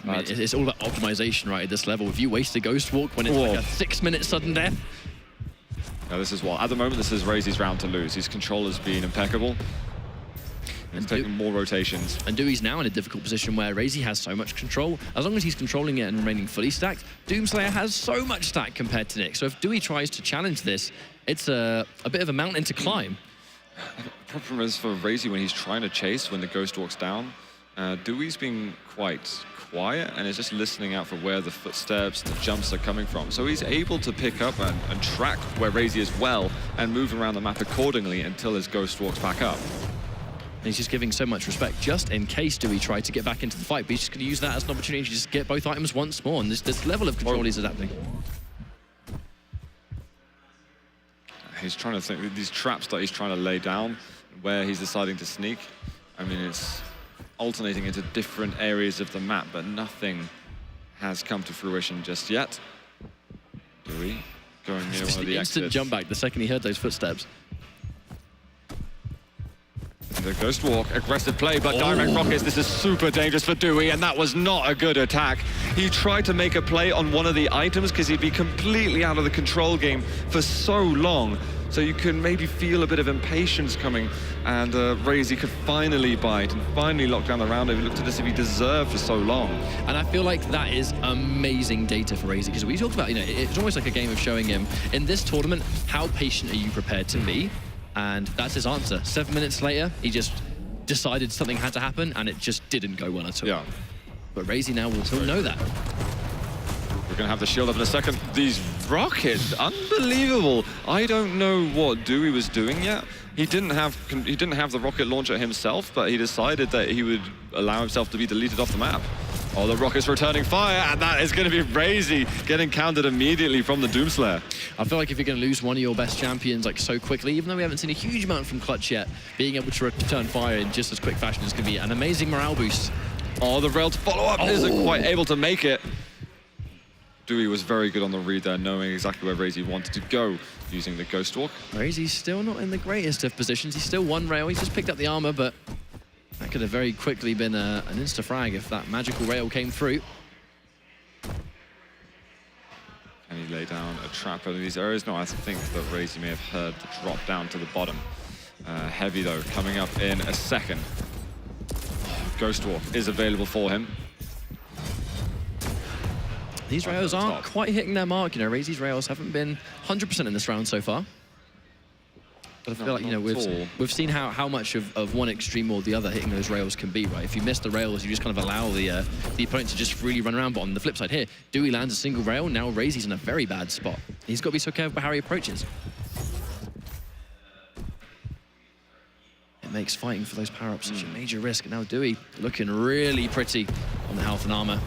Speaker 3: I mean, it's all about optimization, right, at this level. If you waste a Ghost Walk when it's like a 6-minute sudden death.
Speaker 1: Now this is what, at the moment, this is Raisy's round to lose. His controller's been impeccable. He's taking more rotations.
Speaker 3: And doi's now in a difficult position where Raisy has so much control. As long as he's controlling it and remaining fully stacked, Doomslayer has so much stack compared to Nick. So if dooi tries to challenge this, it's a bit of a mountain to climb.
Speaker 1: The problem is for Raisy when he's trying to chase when the Ghost walks down, doi's being quite quiet and is just listening out for where the footsteps, the jumps are coming from. So he's able to pick up and track where Raisy is well and move around the map accordingly until his Ghost walks back up.
Speaker 3: And he's just giving so much respect just in case dooi try to get back into the fight, but he's just going to use that as an opportunity to just get both items once more. And this level of control he's adapting.
Speaker 1: He's trying to think, these traps that he's trying to lay down, where he's deciding to sneak. I mean, it's alternating into different areas of the map, but nothing has come to fruition just yet. dooi going near one of the
Speaker 3: instant
Speaker 1: exits.
Speaker 3: jump back the second he heard those footsteps.
Speaker 1: The Ghost Walk, aggressive play, but direct rockets. This is super dangerous for dooi, and that was not a good attack. He tried to make a play on one of the items because he'd be completely out of the control game for so long. So you can maybe feel a bit of impatience coming, and Raisy could finally bite and finally lock down the round. He looked at this if he deserved for so long.
Speaker 3: And I feel like that is amazing data for Raisy, because we talked about, it's almost like a game of showing him, in this tournament, how patient are you prepared to be? And that's his answer. 7 minutes later, he just decided something had to happen, and it just didn't go well at all.
Speaker 1: Yeah.
Speaker 3: But Raisy now will know that.
Speaker 1: We're going to have the shield up in a second. These rockets, unbelievable. I don't know what dooi was doing yet. He didn't have the rocket launcher himself, but he decided that he would allow himself to be deleted off the map. Oh, the rocket's returning fire, and that is going to be Raisy getting countered immediately from the Doomslayer.
Speaker 3: I feel like if you're going to lose one of your best champions like so quickly, even though we haven't seen a huge amount from Clutch yet, being able to return fire in just as quick fashion is going to be an amazing morale boost.
Speaker 1: Oh, the rail to follow up isn't quite able to make it. dooi was very good on the read there, knowing exactly where Raisy wanted to go, using the Ghost Walk.
Speaker 3: Raisy's still not in the greatest of positions. He's still one rail. He's just picked up the armor, but that could have very quickly been an insta-frag if that magical rail came through.
Speaker 1: Can he lay down a trap in these areas? No, I think that Raisy may have heard the drop down to the bottom. Heavy, though, coming up in a second. Ghost Walk is available for him.
Speaker 3: These rails aren't quite hitting their mark. Raisy's rails haven't been 100% in this round so far. But I feel like, we've seen how much of one extreme or the other hitting those rails can be, right? If you miss the rails, you just kind of allow the opponent to just freely run around. But on the flip side here, dooi lands a single rail. Now Raisy's in a very bad spot. He's got to be so careful how he approaches. It makes fighting for those power-ups such a major risk. And now dooi looking really pretty on the health and armor.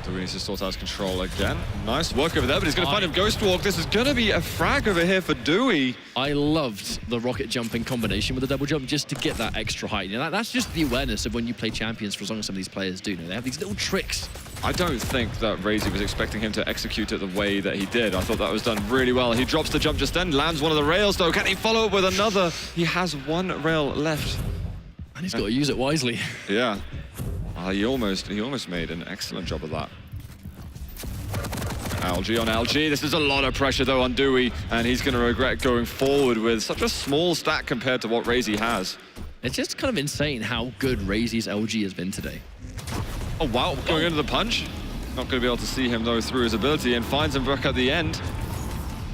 Speaker 1: dooi needs to sort out his control again. Nice work over there, but he's going to find him Ghost Walk. This is going to be a frag over here for dooi.
Speaker 3: I loved the rocket jumping combination with the double jump just to get that extra height. That's just the awareness of when you play champions, for as long as some of these players do. They have these little tricks.
Speaker 1: I don't think that Raisy was expecting him to execute it the way that he did. I thought that was done really well. He drops the jump just then, lands one of the rails though. Can he follow up with another? He has one rail left.
Speaker 3: And he's got to use it wisely.
Speaker 1: Yeah. He almost made an excellent job of that. Algae on Algae. This is a lot of pressure though on dooi, and he's going to regret going forward with such a small stack compared to what Raisy has.
Speaker 3: It's just kind of insane how good Raisy's LG has been today.
Speaker 1: Oh wow, going into the punch. Not going to be able to see him though through his ability, and finds him back at the end.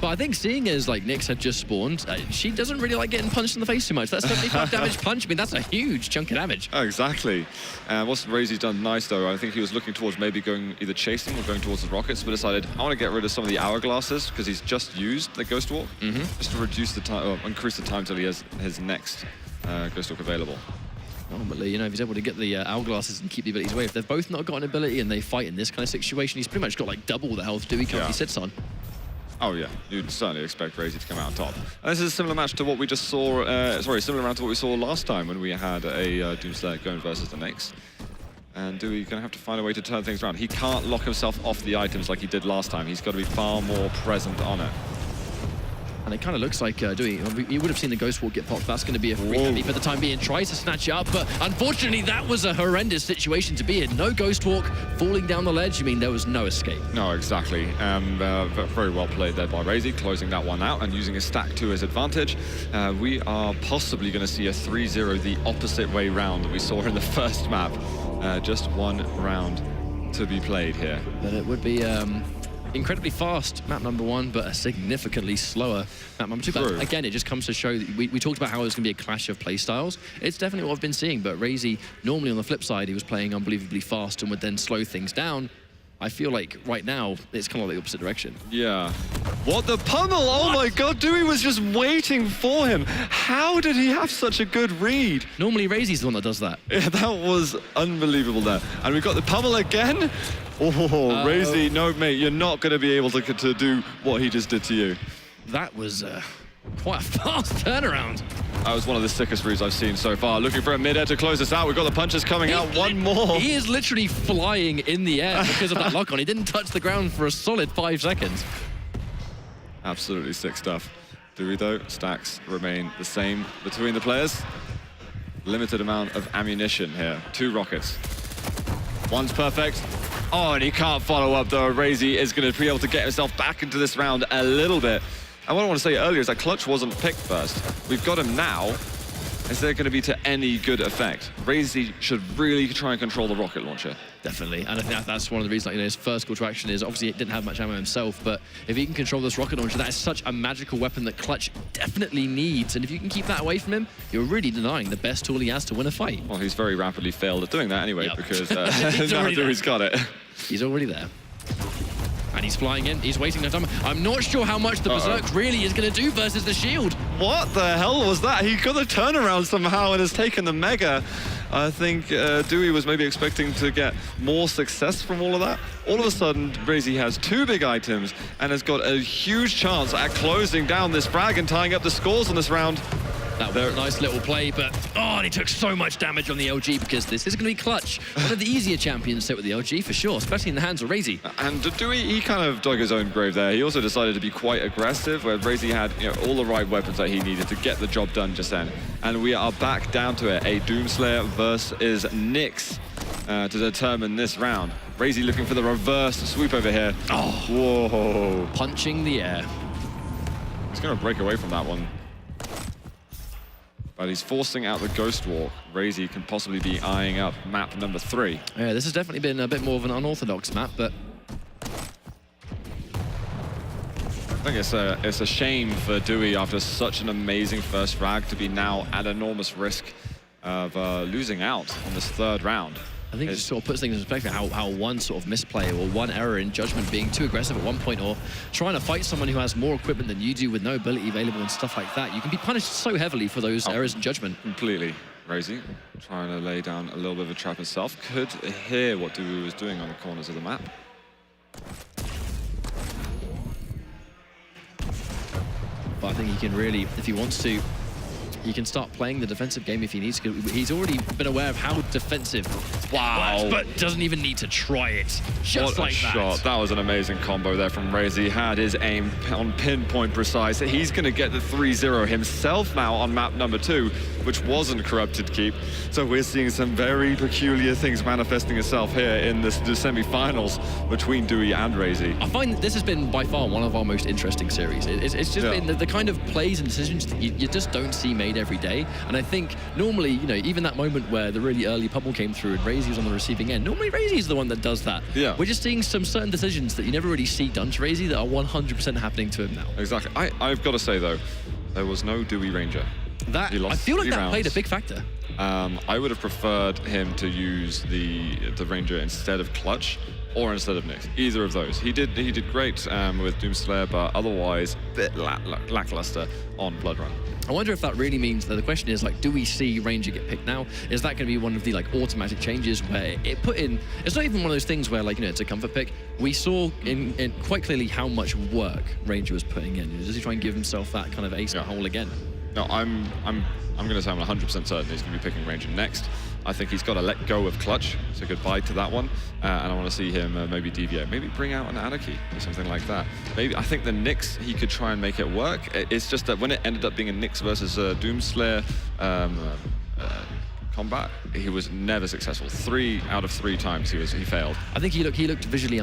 Speaker 3: But I think seeing as like Nyx had just spawned, she doesn't really like getting punched in the face too much. That 75 damage punch, I mean, that's a huge chunk of damage.
Speaker 1: Oh, exactly. What's Raisy's done nice, though, I think he was looking towards maybe going either chasing or going towards the rockets, but decided, I want to get rid of some of the hourglasses because he's just used the Ghost Walk, just to reduce the time, or increase the time till he has his next Ghost Walk available.
Speaker 3: Normally, you know, if he's able to get the hourglasses and keep the abilities away, if they've both not got an ability and they fight in this kind of situation, he's pretty much got like double the health dooi currently sits on.
Speaker 1: Oh yeah, you'd certainly expect Raisy to come out on top. And this is a similar match to what we just saw, similar round to what we saw last time when we had a Doomslayer going versus the Nyx. And dooi gonna have to find a way to turn things around. He can't lock himself off the items like he did last time. He's got to be far more present on it.
Speaker 3: And it kind of looks like dooi, you would have seen the Ghost Walk get popped. That's going to be a free heavy for the time being. Tries to snatch it up, but unfortunately that was a horrendous situation to be in. No Ghost Walk, falling down the ledge. I mean, there was no escape.
Speaker 1: No, exactly. Very well played there by Raisy, closing that one out and using his stack to his advantage. We are possibly going to see a 3-0 the opposite way round that we saw in the first map. Just one round to be played here.
Speaker 3: But it would be incredibly fast map number 1, but a significantly slower map number 2. But again, it just comes to show that we talked about how it was going to be a clash of play styles. It's definitely what I've been seeing, but Raisy, normally on the flip side, he was playing unbelievably fast and would then slow things down. I feel like right now, it's kind of like the opposite direction.
Speaker 1: Yeah. What the pummel? Oh my god, dooi was just waiting for him. How did he have such a good read?
Speaker 3: Normally, Raisy's the one that does that.
Speaker 1: Yeah, that was unbelievable there. And we've got the pummel again. Oh, Raisy, no, mate, you're not going to be able to do what he just did to you.
Speaker 3: That was quite a fast turnaround.
Speaker 1: That was one of the sickest reads I've seen so far. Looking for a mid-air to close this out. We've got the punches coming out. One more.
Speaker 3: He is literally flying in the air because of that lock-on. He didn't touch the ground for a solid 5 seconds.
Speaker 1: Absolutely sick stuff. dooi, though, stacks remain the same between the players. Limited amount of ammunition here. 2 rockets. One's perfect. Oh, and he can't follow up, though. Raisy is going to be able to get himself back into this round a little bit. And what I want to say earlier is that Clutch wasn't picked first. We've got him now. Is there going to be to any good effect? Raisy should really try and control the rocket launcher.
Speaker 3: Definitely, and I think that's one of the reasons, like, you know, his first call to action is obviously it didn't have much ammo himself, but if he can control this rocket launcher, that is such a magical weapon that Clutch definitely needs, and if you can keep that away from him, you're really denying the best tool he has to win a fight.
Speaker 1: Well, he's very rapidly failed at doing that anyway, because now
Speaker 3: he's
Speaker 1: got it.
Speaker 3: He's already there. And he's flying in, he's waiting no time. I'm not sure how much the Berserk really is going to do versus the shield.
Speaker 1: What the hell was that? He got the turnaround somehow and has taken the Mega. I think dooi was maybe expecting to get more success from all of that. All of a sudden, Raisy has 2 big items and has got a huge chance at closing down this frag and tying up the scores on this round.
Speaker 3: That was a nice little play, but and he took so much damage on the LG because this is going to be Clutch. One of the easier champions to hit with the LG for sure, especially in the hands of Raisy.
Speaker 1: And dooi, he kind of dug his own grave there. He also decided to be quite aggressive, where Raisy had all the right weapons that he needed to get the job done just then. And we are back down to it, a Doomslayer versus Nyx to determine this round. Raisy looking for the reverse sweep over here.
Speaker 3: Oh,
Speaker 1: whoa.
Speaker 3: Punching the air.
Speaker 1: He's going to break away from that one. But he's forcing out the Ghost Walk. Raisy can possibly be eyeing up map number 3.
Speaker 3: Yeah, this has definitely been a bit more of an unorthodox map, but
Speaker 1: I think it's a shame for dooi after such an amazing first frag to be now at enormous risk of losing out on this 3rd round.
Speaker 3: I think it just sort of puts things in perspective, how one sort of misplay or one error in judgment, being too aggressive at one point or trying to fight someone who has more equipment than you do with no ability available and stuff like that. You can be punished so heavily for those errors in judgment.
Speaker 1: Completely. Raisy trying to lay down a little bit of a trap himself. Could hear what dooi was doing on the corners of the map.
Speaker 3: But I think he can really, if he wants to, he can start playing the defensive game if he needs to. He's already been aware of how defensive.
Speaker 1: Wow.
Speaker 3: But doesn't even need to try it. Just like that.
Speaker 1: What a shot. That was an amazing combo there from Raisy. Had his aim on pinpoint precise. He's going to get the 3-0 himself now on map number 2, which wasn't Corrupted Keep. So we're seeing some very peculiar things manifesting itself here in the semi-finals between dooi and Raisy.
Speaker 3: I find that this has been by far one of our most interesting series. It's just been the kind of plays and decisions that you just don't see made every day. And I think normally, even that moment where the really early pummel came through and Raisy Raisy was on the receiving end. Normally Raisy's the one that does that.
Speaker 1: Yeah.
Speaker 3: We're just seeing some certain decisions that you never really see done to Raisy that are 100% happening to him now.
Speaker 1: Exactly. I've got to say, though, there was no dooi Ranger.
Speaker 3: That,
Speaker 1: He lost
Speaker 3: I feel like
Speaker 1: 3
Speaker 3: that
Speaker 1: rounds.
Speaker 3: played a big factor.
Speaker 1: I would have preferred him to use the Ranger instead of Clutch or instead of Nyx. Either of those. He did great with Doomslayer, but otherwise a bit lackluster on Blood Run.
Speaker 3: I wonder if that really means that the question is, like, do we see Ranger get picked now? Is that going to be one of the, like, automatic changes where it put in... It's not even one of those things where, like, you know, it's a comfort pick. We saw in quite clearly how much work Ranger was putting in. Does he try and give himself that kind of ace in the hole again?
Speaker 1: No, I'm going to say I'm 100% certain he's going to be picking Ranger next. I think he's got to let go of Clutch, so goodbye to that one. And I want to see him maybe deviate, maybe bring out an Anarchy or something like that. Maybe, I think the Nyx, he could try and make it work. It's just that when it ended up being a Nyx versus Doomslayer combat, he was never successful. 3 out of 3 times he failed.
Speaker 3: I think he looked visually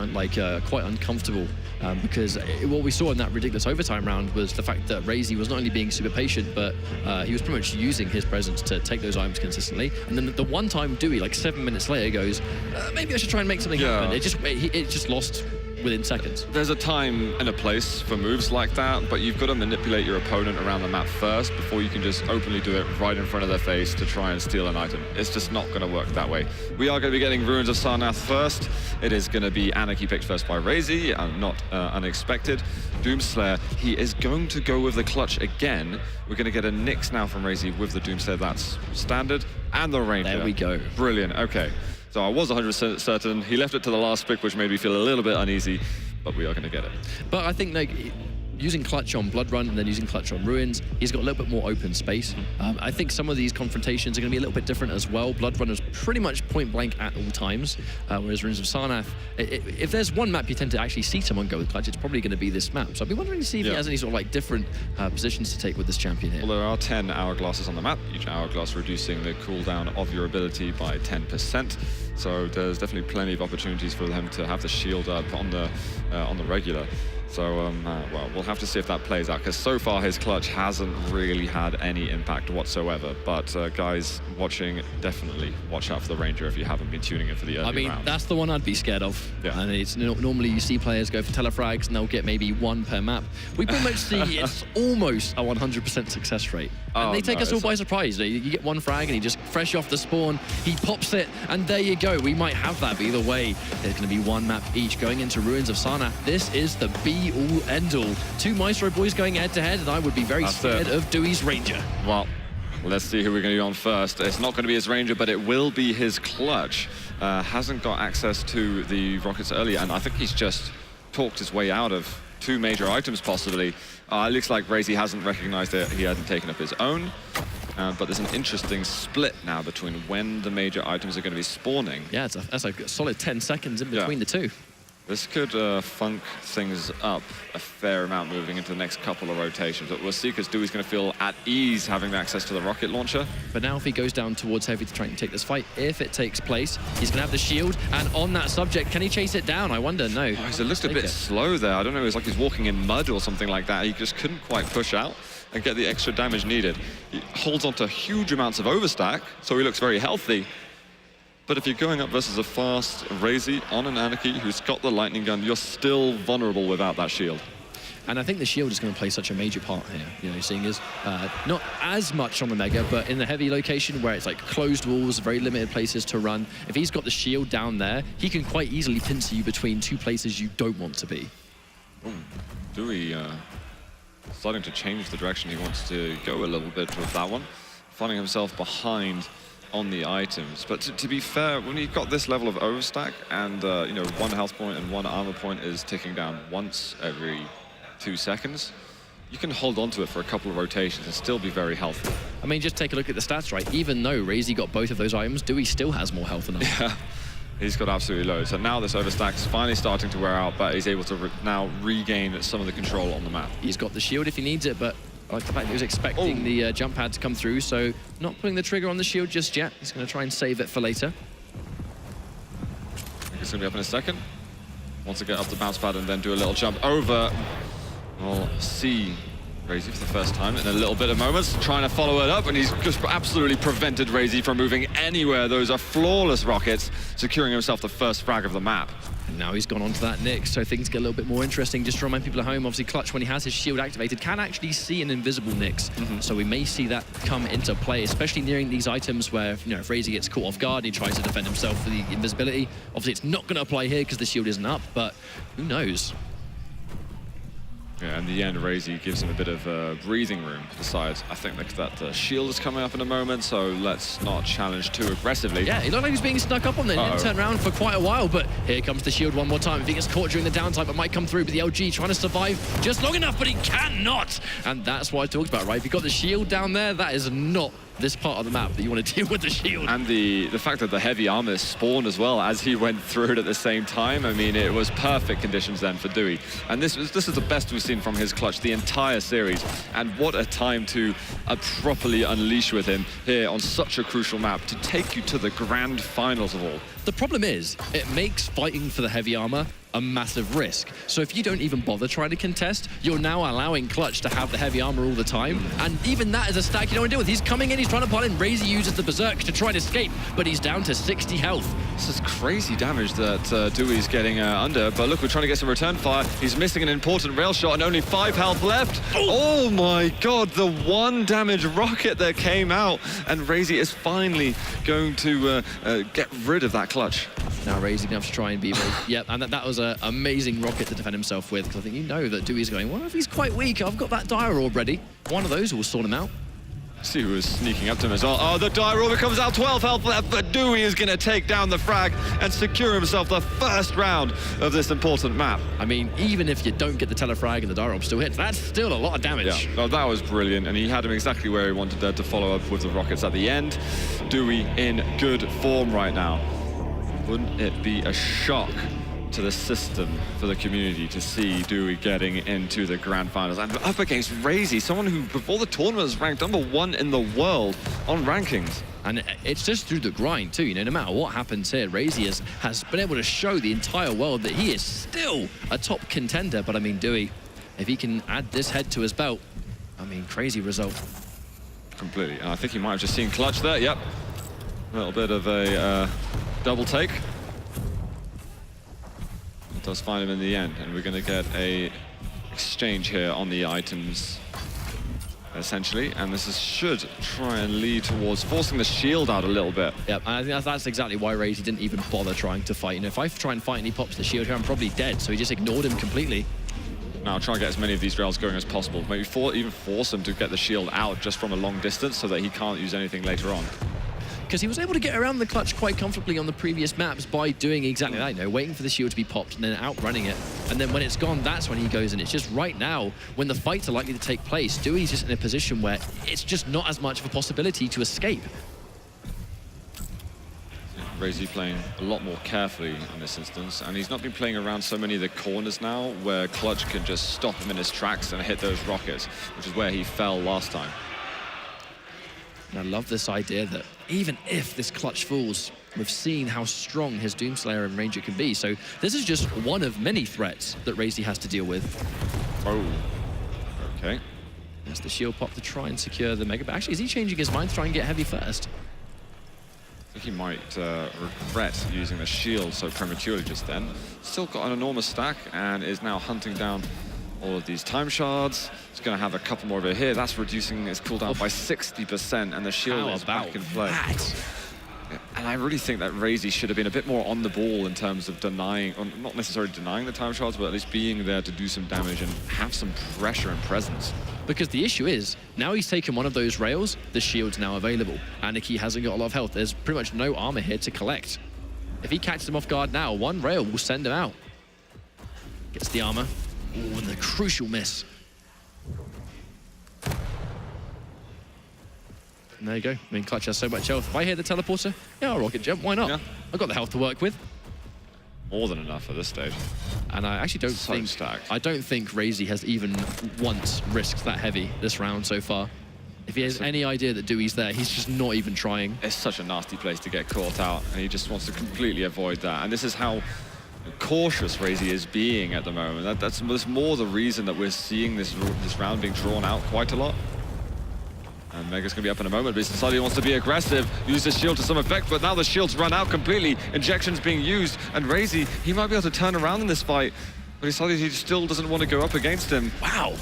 Speaker 3: quite uncomfortable because what we saw in that ridiculous overtime round was the fact that Raisy was not only being super patient, but he was pretty much using his presence to take those items consistently. And then the one time dooi, like 7 minutes later, goes, maybe I should try and make something happen. It just lost within seconds.
Speaker 1: There's a time and a place for moves like that, but you've got to manipulate your opponent around the map first before you can just openly do it right in front of their face to try and steal an item. It's just not going to work that way. We are going to be getting Ruins of Sarnath first. It is going to be Anarchy picked first by Raisy, not unexpected. Doomslayer, he is going to go with the Clutch again. We're going to get a Nyx now from Raisy with the Doomslayer. That's standard. And the Ranger.
Speaker 3: There we go.
Speaker 1: Brilliant. Okay. So I was 100% certain. He left it to the last pick, which made me feel a little bit uneasy, but we are going to get it.
Speaker 3: But I think, like, using Clutch on Blood Run and then using Clutch on Ruins, he's got a little bit more open space. I think some of these confrontations are going to be a little bit different as well. Blood Run is pretty much point blank at all times, whereas Ruins of Sarnath, if there's one map you tend to actually see someone go with Clutch, it's probably going to be this map. So I'd be wondering to see if he has any sort of like different positions to take with this champion here.
Speaker 1: Well, there are 10 hourglasses on the map, each hourglass reducing the cooldown of your ability by 10%. So there's definitely plenty of opportunities for him to have the shield up on the regular. So, well, we'll have to see if that plays out, because so far his Clutch hasn't really had any impact whatsoever. But guys watching, definitely watch out for the Ranger if you haven't been tuning in for the early rounds.
Speaker 3: That's the one I'd be scared of.
Speaker 1: Yeah.
Speaker 3: And it's normally you see players go for telefrags and they'll get maybe 1 per map. We pretty much see it's almost a 100% success rate. And they take us all by surprise. You get 1 frag and he just fresh off the spawn, he pops it, and there you go. We might have that, but either way, there's going to be 1 map each going into Ruins of Sarnath. This is the be-all, end-all. 2 Maestro boys going head-to-head, and I would be very scared of doooi's Ranger.
Speaker 1: Well, let's see who we're going to be on first. It's not going to be his Ranger, but it will be his Clutch. Hasn't got access to the rockets earlier, and I think he's just talked his way out of 2 major items, possibly. It looks like Raisy hasn't recognized it. He hasn't taken up his own. But there's an interesting split now between when the major items are going to be spawning.
Speaker 3: Yeah, that's a solid 10 seconds in between the 2.
Speaker 1: This could funk things up a fair amount moving into the next couple of rotations. But we'll see, because doooi's going to feel at ease having access to the rocket launcher.
Speaker 3: But now if he goes down towards Heavy to try and take this fight, if it takes place, he's going to have the shield. And on that subject, can he chase it down? I wonder. No.
Speaker 1: Oh, he looked a bit slow there. I don't know, it was like he's walking in mud or something like that. He just couldn't quite push out and get the extra damage needed. He holds on to huge amounts of overstack, so he looks very healthy. But if you're going up versus a fast Raisy on an Anarchy who's got the lightning gun, you're still vulnerable without that shield.
Speaker 3: And I think the shield is going to play such a major part here. You know, seeing as not as much on the Mega, but in the heavy location where it's like closed walls, very limited places to run. If he's got the shield down there, he can quite easily pincer you between 2 places you don't want to be.
Speaker 1: Ooh, dooi starting to change the direction he wants to go a little bit with that one, finding himself behind on the items. But to be fair, when you've got this level of overstack and you know, 1 health point and 1 armor point is ticking down once every 2 seconds, you can hold on to it for a couple of rotations and still be very healthy.
Speaker 3: I mean, just take a look at the stats, right? Even though Raisy got both of those items, dooi still has more health than us.
Speaker 1: Yeah, he's got absolutely loads. So now this overstack is finally starting to wear out, but he's able to now regain some of the control on the map.
Speaker 3: He's got the shield if he needs it, but I like the fact that he was expecting the jump pad to come through, so not putting the trigger on the shield just yet. He's going to try and save it for later.
Speaker 1: It's going to be up in a second. Wants to get up the bounce pad and then do a little jump over. We'll see Raisy for the first time in a little bit of moments, trying to follow it up, and he's just absolutely prevented Raisy from moving anywhere. Those are flawless rockets, securing himself the first frag of the map.
Speaker 3: And now he's gone on to that Nyx, so things get a little bit more interesting. Just to remind people at home, obviously Clutch, when he has his shield activated, can actually see an invisible Nyx. So we may see that come into play, especially nearing these items where, you know, if Raisy gets caught off guard, he tries to defend himself for the invisibility. Obviously, it's not going to apply here because the shield isn't up, but who knows?
Speaker 1: Yeah, in the end, Raisy gives him a bit of breathing room. Besides, I think that shield is coming up in a moment, so let's not challenge too aggressively.
Speaker 3: Yeah, he looked like he was being snuck up on there. He didn't turn around for quite a while, but here comes the shield one more time. If he gets caught during the downtime, it might come through, but the LG trying to survive just long enough, but he cannot! And that's what I talked about, right? If you've got the shield down there, that is not this part of the map that you want to deal with the shield.
Speaker 1: And the fact that the heavy armor spawned as well as he went through it at the same time, I mean, it was perfect conditions then for dooi. And this is the best we've seen from his Clutch the entire series. And what a time to properly unleash with him here on such a crucial map to take you to the grand finals of all.
Speaker 3: The problem is, it makes fighting for the heavy armor a massive risk. So if you don't even bother trying to contest, you're now allowing Clutch to have the heavy armor all the time. And even that is a stack you don't want to deal with. He's coming in, he's trying to pull in. Raisy uses the Berserk to try and escape, but he's down to 60 health.
Speaker 1: This is crazy damage that doooi's getting under, but look, we're trying to get some return fire. He's missing an important rail shot and only 5 health left. Oh my god, the 1 damage rocket that came out, and Raisy is finally going to get rid of that Clutch.
Speaker 3: Now Raisy gonna have to try and be very... Yep, and that was an amazing rocket to defend himself with, because I think you know that doooi's going, well, if he's quite weak, I've got that Dire Orb ready. One of those will sort him out.
Speaker 1: See who is sneaking up to him as well. Oh, the Dire Orb comes out, 12 health left, but dooi is going to take down the frag and secure himself the first round of this important map.
Speaker 3: I mean, even if you don't get the Telefrag and the Dire Orb still hits, that's still a lot of damage.
Speaker 1: Yeah, no, that was brilliant, and he had him exactly where he wanted there to follow up with the rockets at the end. dooi in good form right now. Wouldn't it be a shock to the system, for the community, to see dooi getting into the grand finals and up against Raisy, someone who before the tournament was ranked #1 in the world on rankings.
Speaker 3: And it's just through the grind too, you know, no matter what happens here, Raisy has been able to show the entire world that he is still a top contender. But I mean, dooi, if he can add this head to his belt, I mean, crazy result.
Speaker 1: Completely, and I think he might have just seen Clutch there, yep. A little bit of a double take. It does find him in the end, and we're going to get a exchange here on the items, essentially, and should try and lead towards forcing the shield out a little bit.
Speaker 3: Yep, and I think that's exactly why Raisy didn't even bother trying to fight. You know, if I try and fight and he pops the shield here, I'm probably dead, so he just ignored him completely.
Speaker 1: Now try and get as many of these rails going as possible. Maybe even force him to get the shield out just from a long distance so that he can't use anything later on.
Speaker 3: Because he was able to get around the Clutch quite comfortably on the previous maps by doing exactly that, you know, waiting for the shield to be popped and then outrunning it. And then when it's gone, that's when he goes in. It's just right now, when the fights are likely to take place, doooi's just in a position where it's just not as much of a possibility to escape.
Speaker 1: Raisy playing a lot more carefully in this instance, and he's not been playing around so many of the corners now where Clutch can just stop him in his tracks and hit those rockets, which is where he fell last time.
Speaker 3: And I love this idea that even if this Clutch falls, we've seen how strong his Doomslayer and Ranger can be. So this is just one of many threats that Raisy has to deal with.
Speaker 1: Oh, okay.
Speaker 3: There's the shield pop to try and secure the Mega. But actually, is he changing his mind to try and get heavy first?
Speaker 1: I think he might regret using the shield so prematurely just then. Still got an enormous stack and is now hunting down all of these time shards. He's going to have a couple more over here. That's reducing his cooldown by 60%, and the shield is back in play. And I really think that Raisy should have been a bit more on the ball in terms of denying, or not necessarily denying the time shards, but at least being there to do some damage and have some pressure and presence.
Speaker 3: Because the issue is, now he's taken one of those rails, the shield's now available. Anarchy hasn't got a lot of health. There's pretty much no armor here to collect. If he catches him off guard now, one rail will send him out. Gets the armor. Ooh, and the crucial miss. And there you go. I mean, Clutch has so much health. If I hear the teleporter, yeah, I'll rocket jump. Why not? Yeah. I've got the health to work with.
Speaker 1: More than enough at this stage.
Speaker 3: And I actually don't think...
Speaker 1: stacked.
Speaker 3: I don't think Raisy has even once risked that heavy this round so far. If he has any idea that doooi's there, he's just not even trying.
Speaker 1: It's such a nasty place to get caught out, and he just wants to completely avoid that. And this is how cautious Raisy is being at the moment. That's more the reason that we're seeing this round being drawn out quite a lot. And Mega's going to be up in a moment, but he decided he wants to be aggressive, use the shield to some effect, but now the shield's run out completely. Injection's being used, and Raisy, he might be able to turn around in this fight, but he decided he still doesn't want to go up against him.
Speaker 3: Wow.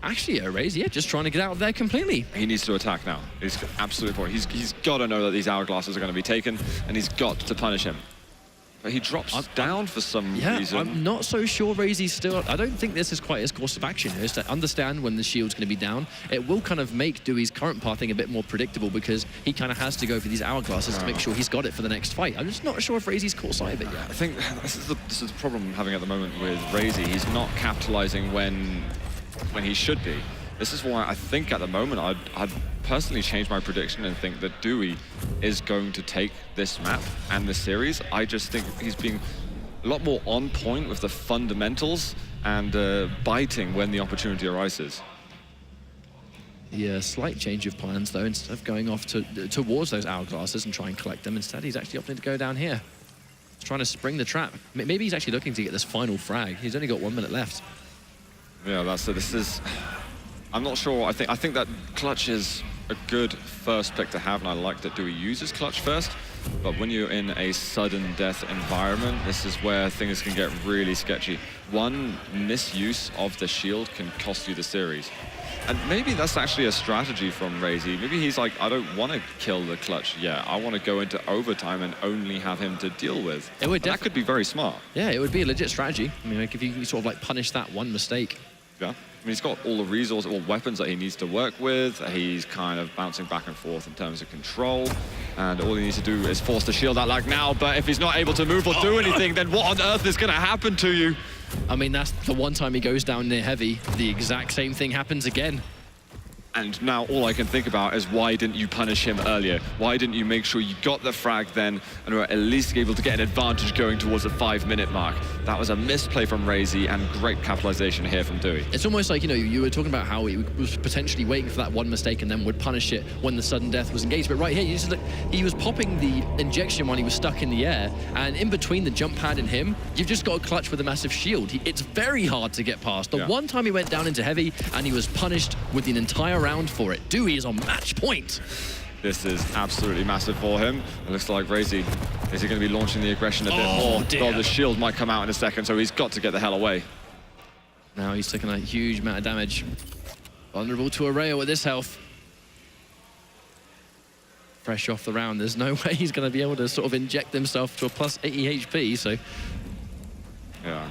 Speaker 3: Actually, Raisy, yeah, just trying to get out of there completely.
Speaker 1: He needs to attack now. He's absolutely, he's got to know that these hourglasses are going to be taken, and he's got to punish him. But he drops down for some reason.
Speaker 3: I'm not so sure Raisy's still... I don't think this is quite his course of action. Is to understand when the shield's going to be down. It will kind of make doi's current pathing a bit more predictable because he kind of has to go for these hourglasses to make sure he's got it for the next fight. I'm just not sure if Raisy's caught sight of it yet.
Speaker 1: I think this is the problem I'm having at the moment with Raisy. He's not capitalizing when he should be. This is why I think at the moment I'd personally change my prediction and think that dooi is going to take this map and this series. I just think he's being a lot more on point with the fundamentals and biting when the opportunity arises.
Speaker 3: Yeah, slight change of plans though. Instead of going off towards those hourglasses and try and collect them, instead he's actually opting to go down here. He's trying to spring the trap. Maybe he's actually looking to get this final frag. He's only got 1 minute left.
Speaker 1: Yeah, that's it. This is... I'm not sure. I think that Clutch is a good first pick to have, and I like that dooi uses Clutch first. But when you're in a sudden death environment, this is where things can get really sketchy. One misuse of the shield can cost you the series. And maybe that's actually a strategy from Raisy. Maybe he's like, I don't want to kill the Clutch yet. I want to go into overtime and only have him to deal with. That could be very smart.
Speaker 3: Yeah, it would be a legit strategy. I mean, like if you sort of like punish that one mistake.
Speaker 1: Yeah. I mean, he's got all the resources, all weapons that he needs to work with. He's kind of bouncing back and forth in terms of control. And all he needs to do is force the shield out like now. But if he's not able to move or do anything, then what on earth is going to happen to you?
Speaker 3: I mean, that's the one time he goes down near heavy. The exact same thing happens again.
Speaker 1: And now all I can think about is why didn't you punish him earlier? Why didn't you make sure you got the frag then and were at least able to get an advantage going towards the 5-minute mark? That was a misplay from Raisy and great capitalization here from dooi.
Speaker 3: It's almost like, you know, you were talking about how he was potentially waiting for that one mistake and then would punish it when the sudden death was engaged. But right here, you just look, he was popping the injection when he was stuck in the air, and in between the jump pad and him, you've just got a Clutch with a massive shield. It's very hard to get past. The one time he went down into heavy and he was punished with an entire round for it. dooi is on match point.
Speaker 1: This is absolutely massive for him. It looks like Raisy is he going to be launching the aggression a bit more. Oh, the shield might come out in a second, so he's got to get the hell away.
Speaker 3: Now he's taking a huge amount of damage. Vulnerable to a rail with this health. Fresh off the round, there's no way he's going to be able to sort of inject himself to a plus 80 HP, so...
Speaker 1: Yeah.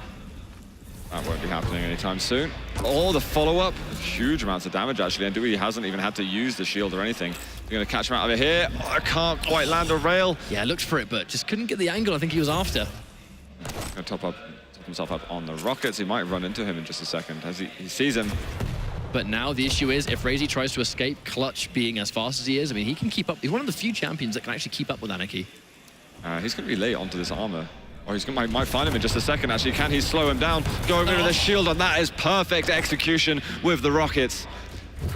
Speaker 1: That won't be happening anytime soon. Oh, the follow-up. Huge amounts of damage, actually. And dooi hasn't even had to use the shield or anything. You're going to catch him out of here. Oh, I can't quite land a rail.
Speaker 3: Yeah, looked for it, but just couldn't get the angle I think he was after.
Speaker 1: Going to top himself up on the rockets. He might run into him in just a second as he sees him.
Speaker 3: But now the issue is, if Raisy tries to escape, Clutch being as fast as he is, I mean, he can keep up. He's one of the few champions that can actually keep up with Anarchy.
Speaker 1: He's going to be late onto this armor. Or he's might find him in just a second, actually. Can he slow him down? Going into the shield, and that is perfect execution with the rockets.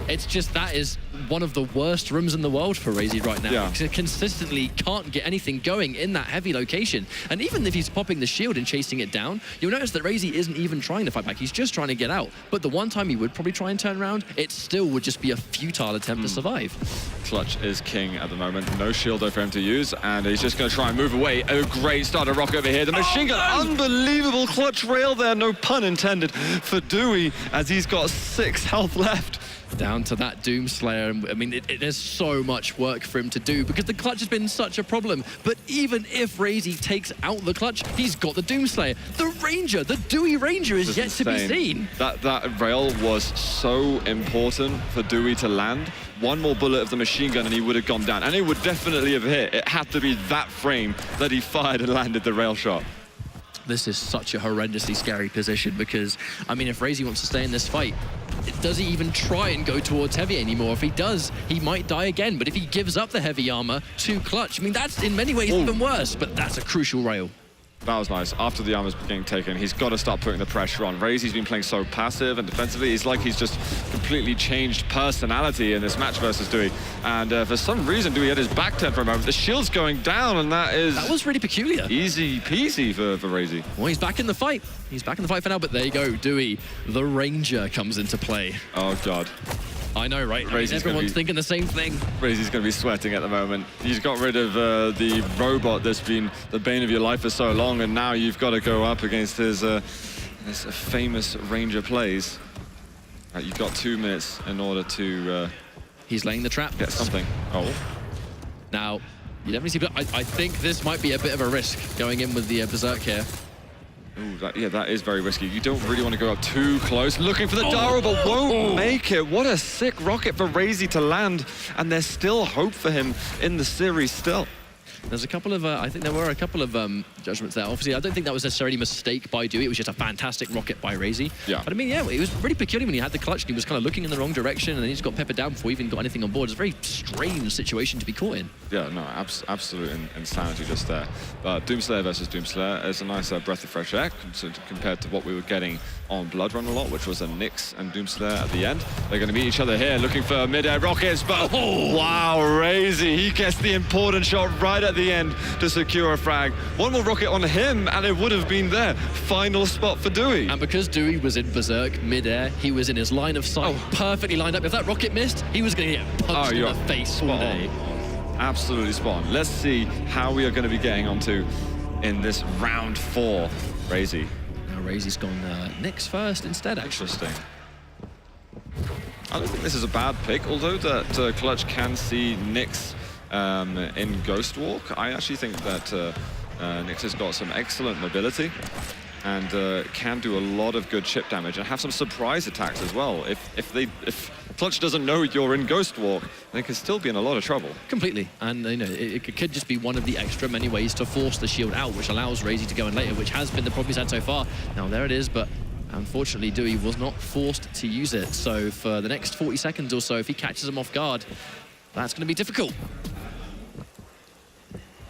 Speaker 3: It's just that is one of the worst rooms in the world for Raisy right now.
Speaker 1: Yeah.
Speaker 3: Because it consistently can't get anything going in that heavy location. And even if he's popping the shield and chasing it down, you'll notice that Raisy isn't even trying to fight back. He's just trying to get out. But the one time he would probably try and turn around, it still would just be a futile attempt to survive.
Speaker 1: Clutch is king at the moment. No shield for him to use, and he's just going to try and move away. A great starter rock over here. The machine gun, unbelievable Clutch rail there, no pun intended, for dooi, as he's got 6 health left.
Speaker 3: Down to that Doomslayer. I mean, there's so much work for him to do because the Clutch has been such a problem. But even if Raisy takes out the Clutch, he's got the Doomslayer. The Ranger, the dooi Ranger is yet to be seen.
Speaker 1: That rail was so important for dooi to land. One more bullet of the machine gun and he would have gone down. And it would definitely have hit. It had to be that frame that he fired and landed the rail shot.
Speaker 3: This is such a horrendously scary position because, I mean, if Raisy wants to stay in this fight, does he even try and go towards heavy anymore? If he does, he might die again. But if he gives up the heavy armor to Clutch, I mean, that's in many ways even worse, but that's a crucial rail.
Speaker 1: That was nice. After the armor's getting taken, he's got to start putting the pressure on. Raisy's been playing so passive and defensively. It's like he's just completely changed personality in this match versus dooi. And for some reason, dooi had his back turned for a moment. The shield's going down, and that
Speaker 3: was really peculiar.
Speaker 1: Easy peasy for Raisy.
Speaker 3: Well, he's back in the fight. He's back in the fight for now, but there you go. dooi, the Ranger, comes into play.
Speaker 1: Oh, God.
Speaker 3: I know, right? Everyone's thinking the same thing.
Speaker 1: Raisy's going to be sweating at the moment. He's got rid of the robot that's been the bane of your life for so long, and now you've got to go up against his famous Ranger plays. Right, you've got 2 minutes in order to...
Speaker 3: He's laying the trap.
Speaker 1: Get something. Oh.
Speaker 3: Now, you definitely see, but I think this might be a bit of a risk going in with the Berserk here.
Speaker 1: Ooh, that is very risky. You don't really want to go up too close. Looking for the Dara, but won't make it. What a sick rocket for Raisy to land. And there's still hope for him in the series still.
Speaker 3: There's a couple of, I think there were a couple of judgments there. Obviously, I don't think that was necessarily a mistake by dooi. It was just a fantastic rocket by Raisy.
Speaker 1: Yeah.
Speaker 3: But I mean, yeah, it was really peculiar when he had the clutch and he was kind of looking in the wrong direction and then he just got peppered down before he even got anything on board. It's a very strange situation to be caught in.
Speaker 1: Yeah, no, absolute insanity just there. But Doomslayer versus Doomslayer is a nice breath of fresh air compared to what we were getting on Blood Run a lot, which was a Nyx and Doomslayer at the end. They're going to meet each other here, looking for mid-air rockets, but wow, Raisy, he gets the important shot right at the end to secure a frag. One more rocket on him, and it would have been their final spot for dooi.
Speaker 3: And because dooi was in Berserk mid-air, he was in his line of sight, perfectly lined up. If that rocket missed, he was going to get punched in the face all day.
Speaker 1: Absolutely spot on. Let's see how we are going to be getting onto in this round 4, Raisy.
Speaker 3: Now Raisy's gone Nyx first instead, actually.
Speaker 1: Interesting. I don't think this is a bad pick, although that Clutch can see Nyx in Ghost Walk. I actually think that Nyx has got some excellent mobility and can do a lot of good chip damage and have some surprise attacks as well. If Clutch doesn't know you're in Ghost Walk, they could still be in a lot of trouble.
Speaker 3: Completely, and you know it could just be one of the extra many ways to force the shield out, which allows Raisy to go in later, which has been the problem he's had so far. Now there it is, but unfortunately dooi was not forced to use it. So for the next 40 seconds or so, if he catches him off guard, that's going to be difficult.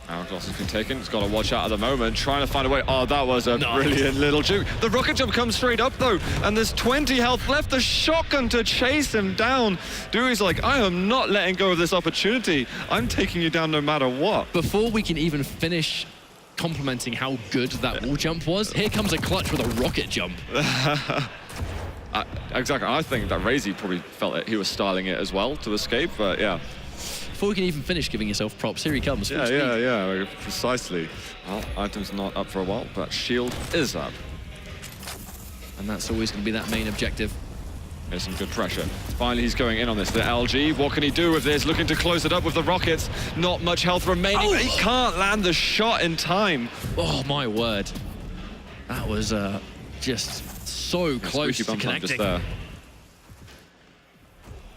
Speaker 1: Hourglass has been taken. He's got to watch out at the moment, trying to find a way. Oh, that was a brilliant little juke. The rocket jump comes straight up, though, and there's 20 health left. The shotgun to chase him down. doooi's like, I am not letting go of this opportunity. I'm taking you down no matter what.
Speaker 3: Before we can even finish complimenting how good that wall jump was, here comes a Clutch with a rocket jump.
Speaker 1: Exactly. I think that Raisy probably felt it. He was styling it as well to escape, but yeah.
Speaker 3: Before we can even finish giving yourself props, here he comes.
Speaker 1: Yeah, precisely. Well, item's not up for a while, but shield is up.
Speaker 3: And that's always going to be that main objective.
Speaker 1: There's some good pressure. Finally, he's going in on this. The LG, what can he do with this? Looking to close it up with the rockets. Not much health remaining, but he can't land the shot in time.
Speaker 3: Oh, my word. That was just so close to connecting.
Speaker 1: Just there.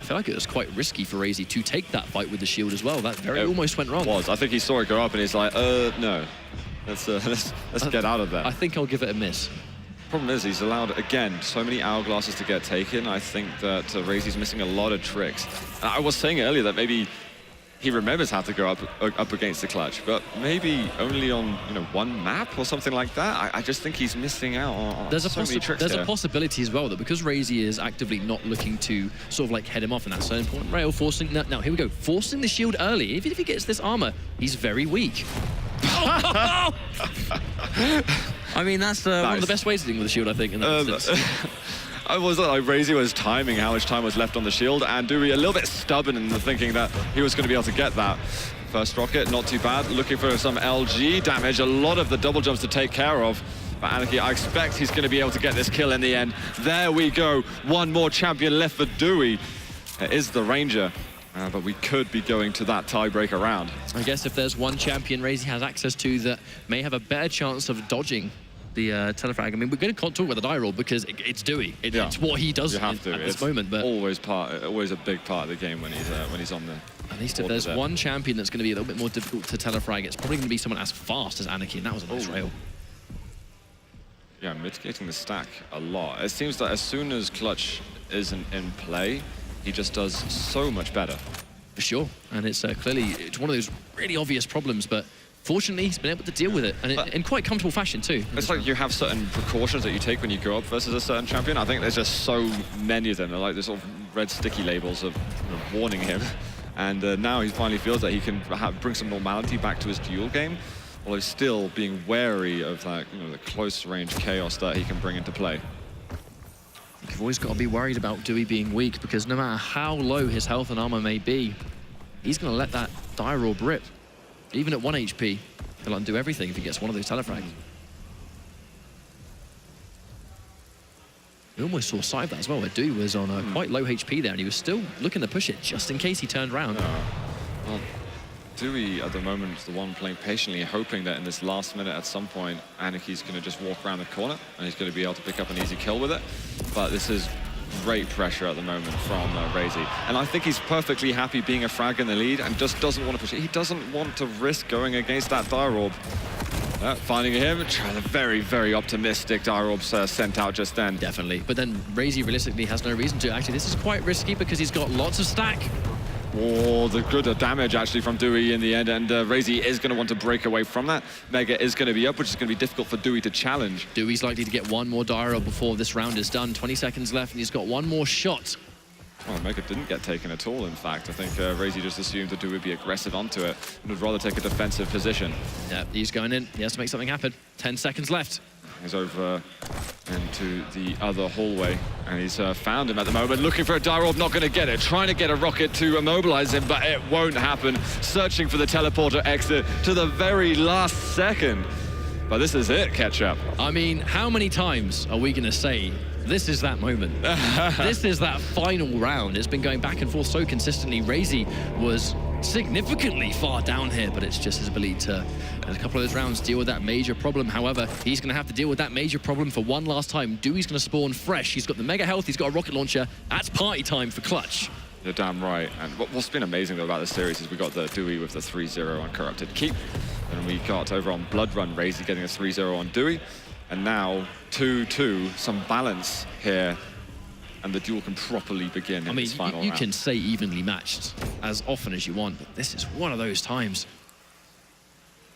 Speaker 3: I feel like it was quite risky for Raisy to take that fight with the shield as well. That almost went wrong.
Speaker 1: I think he saw it go up and he's like, no. Let's get out of there.
Speaker 3: I think I'll give it a miss.
Speaker 1: Problem is, he's allowed, again, so many hourglasses to get taken. I think that Raisy's missing a lot of tricks. And I was saying earlier that maybe he remembers how to go up against the Clutch, but maybe only on one map or something like that. I just think he's missing out on so many tricks.
Speaker 3: There's a possibility as well that because Raisy is actively not looking to sort of like head him off, and that's so important. Rail forcing now here we go, forcing the shield early. Even if he gets this armor, he's very weak. I mean, that's nice. One of the best ways to deal with the shield, I think, in that instance.
Speaker 1: I was like, Raisy was timing how much time was left on the shield, and dooi a little bit stubborn in the thinking that he was going to be able to get that. First rocket, not too bad. Looking for some LG damage, a lot of the double jumps to take care of. But Anarchy, I expect he's going to be able to get this kill in the end. There we go. One more champion left for dooi. It is the Ranger. But we could be going to that tiebreaker round.
Speaker 3: I guess if there's one champion Raisy has access to that may have a better chance of dodging the telefrag. I mean, we're going to talk about the die roll because it's dooi. It's what he does at this moment. But
Speaker 1: always a big part of the game when he's on there.
Speaker 3: At least if there's one champion that's going to be a little bit more difficult to telefrag, it's probably going to be someone as fast as Anarchy, and that was a nice rail.
Speaker 1: Yeah, mitigating the stack a lot. It seems that as soon as Clutch isn't in play, he just does so much better.
Speaker 3: For sure, and it's clearly one of those really obvious problems, but fortunately, he's been able to deal with it, and in quite comfortable fashion, too.
Speaker 1: It's like you have certain precautions that you take when you go up versus a certain champion. I think there's just so many of them. They're like the sort of red sticky labels of warning him. And now he finally feels that he can bring some normality back to his duel game, while he's still being wary of that, the close range chaos that he can bring into play.
Speaker 3: You've always got to be worried about dooi being weak, because no matter how low his health and armor may be, he's going to let that dire orb rip. Even at 1 HP, he'll undo everything if he gets one of those telefrags. We almost saw sight of that as well, where dooi was on quite low HP there, and he was still looking to push it just in case he turned around.
Speaker 1: Well, dooi at the moment is the one playing patiently, hoping that in this last minute at some point, Anaki's going to just walk around the corner and he's going to be able to pick up an easy kill with it. But this is great pressure at the moment from Raisy. And I think he's perfectly happy being a frag in the lead and just doesn't want to push it. He doesn't want to risk going against that dire orb. Finding him, trying a very, very optimistic dire orb sent out just then.
Speaker 3: Definitely. But then Raisy realistically has no reason to. Actually, this is quite risky because he's got lots of stack.
Speaker 1: Oh, the good damage actually from dooi in the end, and Raisy is going to want to break away from that. Mega is going to be up, which is going to be difficult for dooi to challenge.
Speaker 3: Doi's likely to get one more dire orb before this round is done. 20 seconds left, and he's got one more shot.
Speaker 1: Well, Mega didn't get taken at all, in fact. I think Raisy just assumed that dooi would be aggressive onto it and would rather take a defensive position.
Speaker 3: Yeah, he's going in. He has to make something happen. 10 seconds left.
Speaker 1: He's over into the other hallway, and he's found him at the moment, looking for a dire orb, not going to get it, trying to get a rocket to immobilize him, but it won't happen, searching for the teleporter exit to the very last second. But this is it, Ketchup.
Speaker 3: I mean, how many times are we going to say, this is that moment? This is that final round. It's been going back and forth so consistently. Raisy was significantly far down here, but it's just his ability to, in a couple of those rounds, deal with that major problem. However, he's going to have to deal with that major problem for one last time. Doi's going to spawn fresh. He's got the mega health. He's got a rocket launcher. That's party time for Clutch.
Speaker 1: You're damn right. And what's been amazing though about this series is we got the dooi with the 3-0 on Corrupted Keep, and we got over on Blood Run Raisy getting a 3-0 on dooi, and now 2-2, some balance here, and the duel can properly begin in this final round.
Speaker 3: You can say evenly matched as often as you want, but this is one of those times.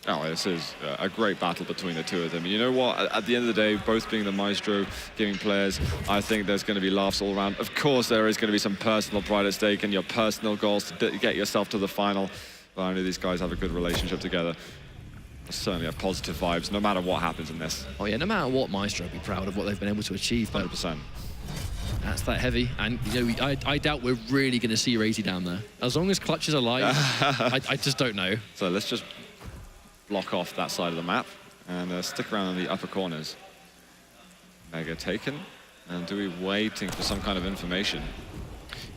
Speaker 1: Oh, this is a great battle between the two of them. You know what? At the end of the day, both being the Maestro gaming players, I think there's going to be laughs all around. Of course, there is going to be some personal pride at stake and your personal goals to get yourself to the final. But I know these guys have a good relationship together. I certainly have positive vibes, no matter what happens in this.
Speaker 3: Oh yeah, no matter what, Maestro will be proud of what they've been able to achieve.
Speaker 1: 100%.
Speaker 3: That's that heavy, and I doubt we're really going to see Raisy down there. As long as Clutch is alive, I just don't know.
Speaker 1: So let's just block off that side of the map and stick around in the upper corners. Mega taken, and dooi waiting for some kind of information.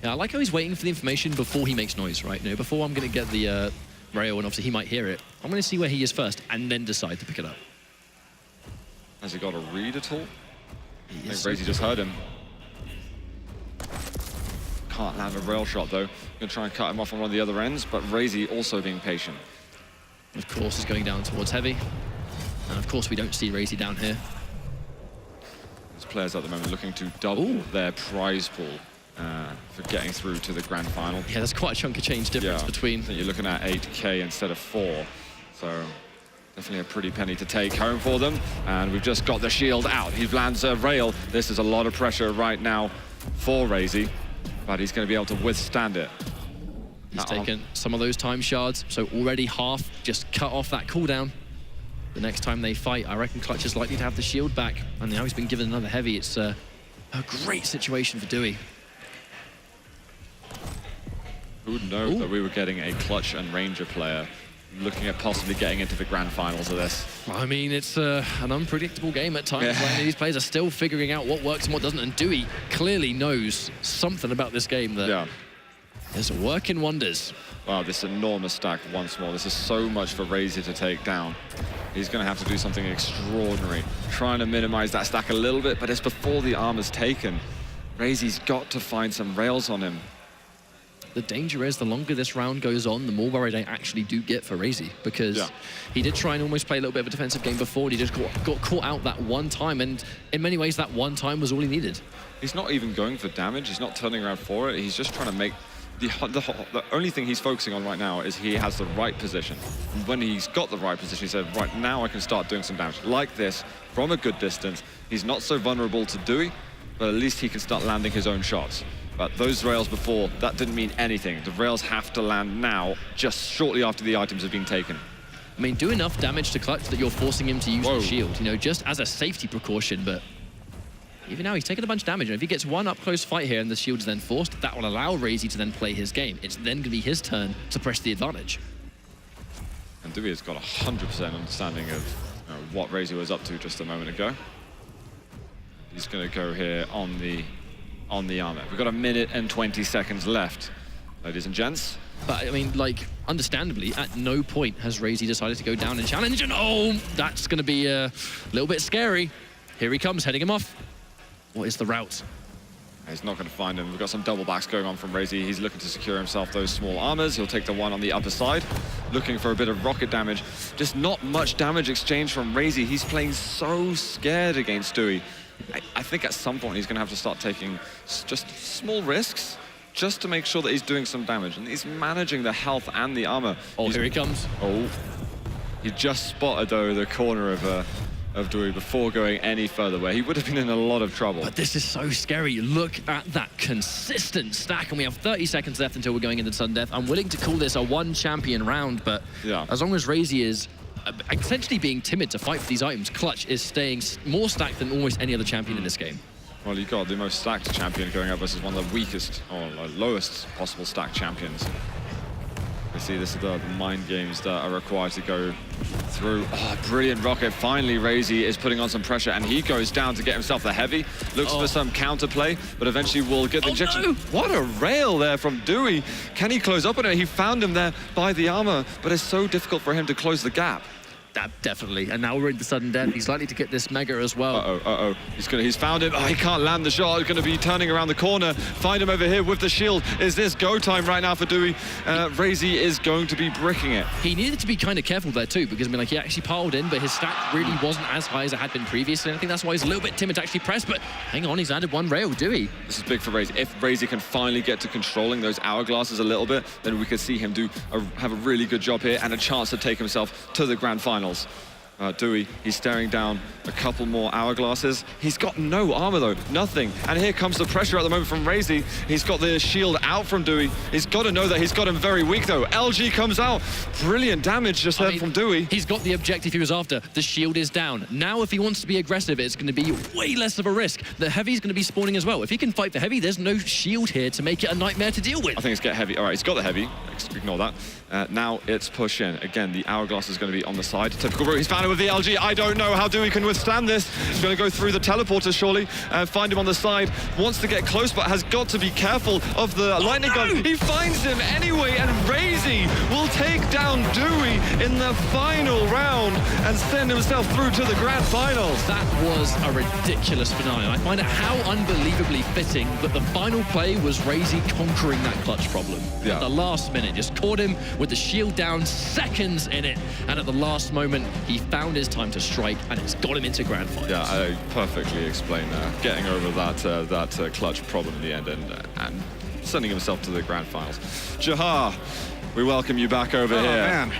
Speaker 3: Yeah, I like how he's waiting for the information before he makes noise, right? Before I'm going to get the rail, and obviously he might hear it. I'm going to see where he is first, and then decide to pick it up.
Speaker 1: Has he got a read at all? I think Raisy just heard him. Can't land a rail shot though. Gonna try and cut him off on one of the other ends, but Raisy also being patient.
Speaker 3: Of course, is going down towards heavy. And of course, we don't see Raisy down here.
Speaker 1: There's players at the moment looking to double their prize pool for getting through to the grand final.
Speaker 3: Yeah, there's quite a chunk of change difference between.
Speaker 1: I think you're looking at 8K instead of 4. So definitely a pretty penny to take home for them. And we've just got the shield out. He lands a rail. This is a lot of pressure right now for Raisy, but he's going to be able to withstand it.
Speaker 3: He's taken some of those time shards, so already half just cut off that cooldown. The next time they fight, I reckon Clutch is likely to have the shield back, and now he's been given another heavy. It's a great situation for dooi.
Speaker 1: Who would know that we were getting a Clutch and Ranger player looking at possibly getting into the grand finals of this?
Speaker 3: I mean, it's an unpredictable game at times. Yeah. These players are still figuring out what works and what doesn't, and dooi clearly knows something about this game that is working wonders.
Speaker 1: Wow, this enormous stack once more. This is so much for Raisy to take down. He's going to have to do something extraordinary, trying to minimize that stack a little bit, but it's before the armor's taken. Raisy's got to find some rails on him.
Speaker 3: The danger is the longer this round goes on, the more worried I actually do get for Raisy, because he did try and almost play a little bit of a defensive game before, and he just got caught out that one time, and in many ways that one time was all he needed.
Speaker 1: He's not even going for damage. He's not turning around for it. He's just trying to make the only thing he's focusing on right now is he has the right position. And when he's got the right position, he said, right, now I can start doing some damage. Like this, from a good distance. He's not so vulnerable to dooi, but at least he can start landing his own shots. But those rails before, that didn't mean anything. The rails have to land now, just shortly after the items have been taken.
Speaker 3: I mean, do enough damage to Clutch that you're forcing him to use the shield, you know, just as a safety precaution, but even now he's taking a bunch of damage, and if he gets one up-close fight here and the shield's then forced, that will allow Raisy to then play his game. It's then going to be his turn to press the advantage.
Speaker 1: And dooi has got 100% understanding of what Raisy was up to just a moment ago. He's going to go here on the armor. We've got 1 minute and 20 seconds left, ladies and gents.
Speaker 3: But, I mean, like, understandably, at no point has Raisy decided to go down and challenge, and oh, that's going to be a little bit scary. Here he comes, heading him off. What is the route?
Speaker 1: He's not going to find him. We've got some double backs going on from Raisy. He's looking to secure himself those small armors. He'll take the one on the upper side, looking for a bit of rocket damage. Just not much damage exchange from Raisy. He's playing so scared against dooi. I think at some point he's going to have to start taking just small risks, just to make sure that he's doing some damage. And he's managing the health and the armor.
Speaker 3: Oh, here he comes.
Speaker 1: Oh, he just spotted, though, the corner of dooi before going any further, where he would have been in a lot of trouble.
Speaker 3: But this is so scary. Look at that consistent stack, and we have 30 seconds left until we're going into sudden death. I'm willing to call this a one-champion round, but as long as Raisy is essentially being timid to fight for these items, Clutch is staying more stacked than almost any other champion in this game.
Speaker 1: Well, you've got the most stacked champion going up versus one of the weakest, or lowest possible stacked champions. You see, this is the mind games that are required to go through. Oh, brilliant rocket. Finally, Raisy is putting on some pressure, and he goes down to get himself the heavy. Looks for some counterplay, but eventually will get the injection.
Speaker 3: No.
Speaker 1: What a rail there from dooi. Can he close up on it? He found him there by the armor, but it's so difficult for him to close the gap.
Speaker 3: Definitely. And now we're into sudden death. He's likely to get this mega as well.
Speaker 1: He's found him. Oh, he can't land the shot. He's going to be turning around the corner. Find him over here with the shield. Is this go time right now for dooi? Raisy is going to be bricking it.
Speaker 3: He needed to be kind of careful there too, because I mean, like, he actually piled in, but his stack really wasn't as high as it had been previously. And I think that's why he's a little bit timid to actually press. But hang on, he's added one rail, dooi.
Speaker 1: This is big for Raisy. If Raisy can finally get to controlling those hourglasses a little bit, then we could see him have a really good job here and a chance to take himself to the grand finals. dooi, he's staring down a couple more hourglasses. He's got no armor though, nothing. And here comes the pressure at the moment from Raisy. He's got the shield out from dooi. He's got to know that he's got him very weak though. LG comes out. Brilliant damage just there from dooi.
Speaker 3: He's got the objective he was after. The shield is down. Now if he wants to be aggressive, it's going to be way less of a risk. The heavy's going to be spawning as well. If he can fight the heavy, there's no shield here to make it a nightmare to deal with.
Speaker 1: I think it's get heavy. All right, he's got the heavy. Ignore that. Now it's push in. Again, the hourglass is going to be on the side. Typical route. He's found it with the LG. I don't know how dooi can withstand this. He's going to go through the teleporter, surely. Find him on the side. Wants to get close, but has got to be careful of the lightning gun. He finds him anyway, and Raisy will take down dooi in the final round and send himself through to the grand finals.
Speaker 3: That was a ridiculous finale. I find it how unbelievably fitting that the final play was Raisy conquering that clutch problem. At the last minute, just caught him with the shield down, seconds in it, and at the last moment, he found his time to strike, and it's got him into grand finals.
Speaker 1: Yeah, I perfectly explained getting over that clutch problem in the end and sending himself to the grand finals. Jahar, we welcome you back over here.
Speaker 2: Man.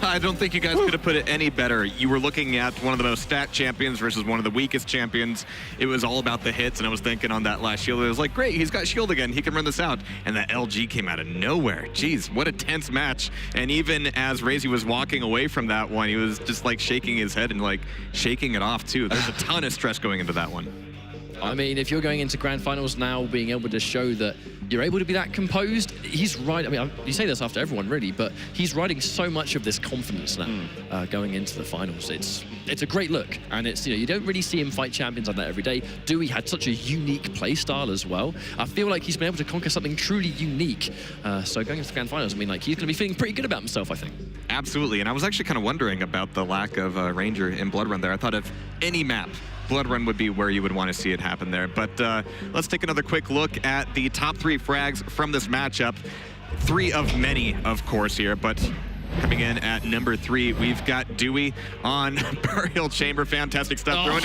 Speaker 2: I don't think you guys could have put it any better. You were looking at one of the most stat champions versus one of the weakest champions. It was all about the hits, and I was thinking on that last shield, it was like, great, he's got shield again. He can run this out. And that LG came out of nowhere. Jeez, what a tense match. And even as Raisy was walking away from that one, he was just like shaking his head and like shaking it off too. There's a ton of stress going into that one.
Speaker 3: I mean, if you're going into grand finals now, being able to show that you're able to be that composed, he's right. I mean, you say this after everyone, really, but he's riding so much of this confidence now going into the finals. It's a great look, and it's, you don't really see him fight champions like that every day. dooi had such a unique play style as well. I feel like he's been able to conquer something truly unique. So going into the grand finals, I mean, like, he's going to be feeling pretty good about himself, I think.
Speaker 2: Absolutely, and I was actually kind of wondering about the lack of Ranger in Blood Run there. I thought of any map, Blood Run would be where you would want to see it happen there. But let's take another quick look at the top 3 frags from this matchup. 3 of many, of course, here, but coming in at number 3, we've got dooi on Burial Chamber. Fantastic stuff. Throwing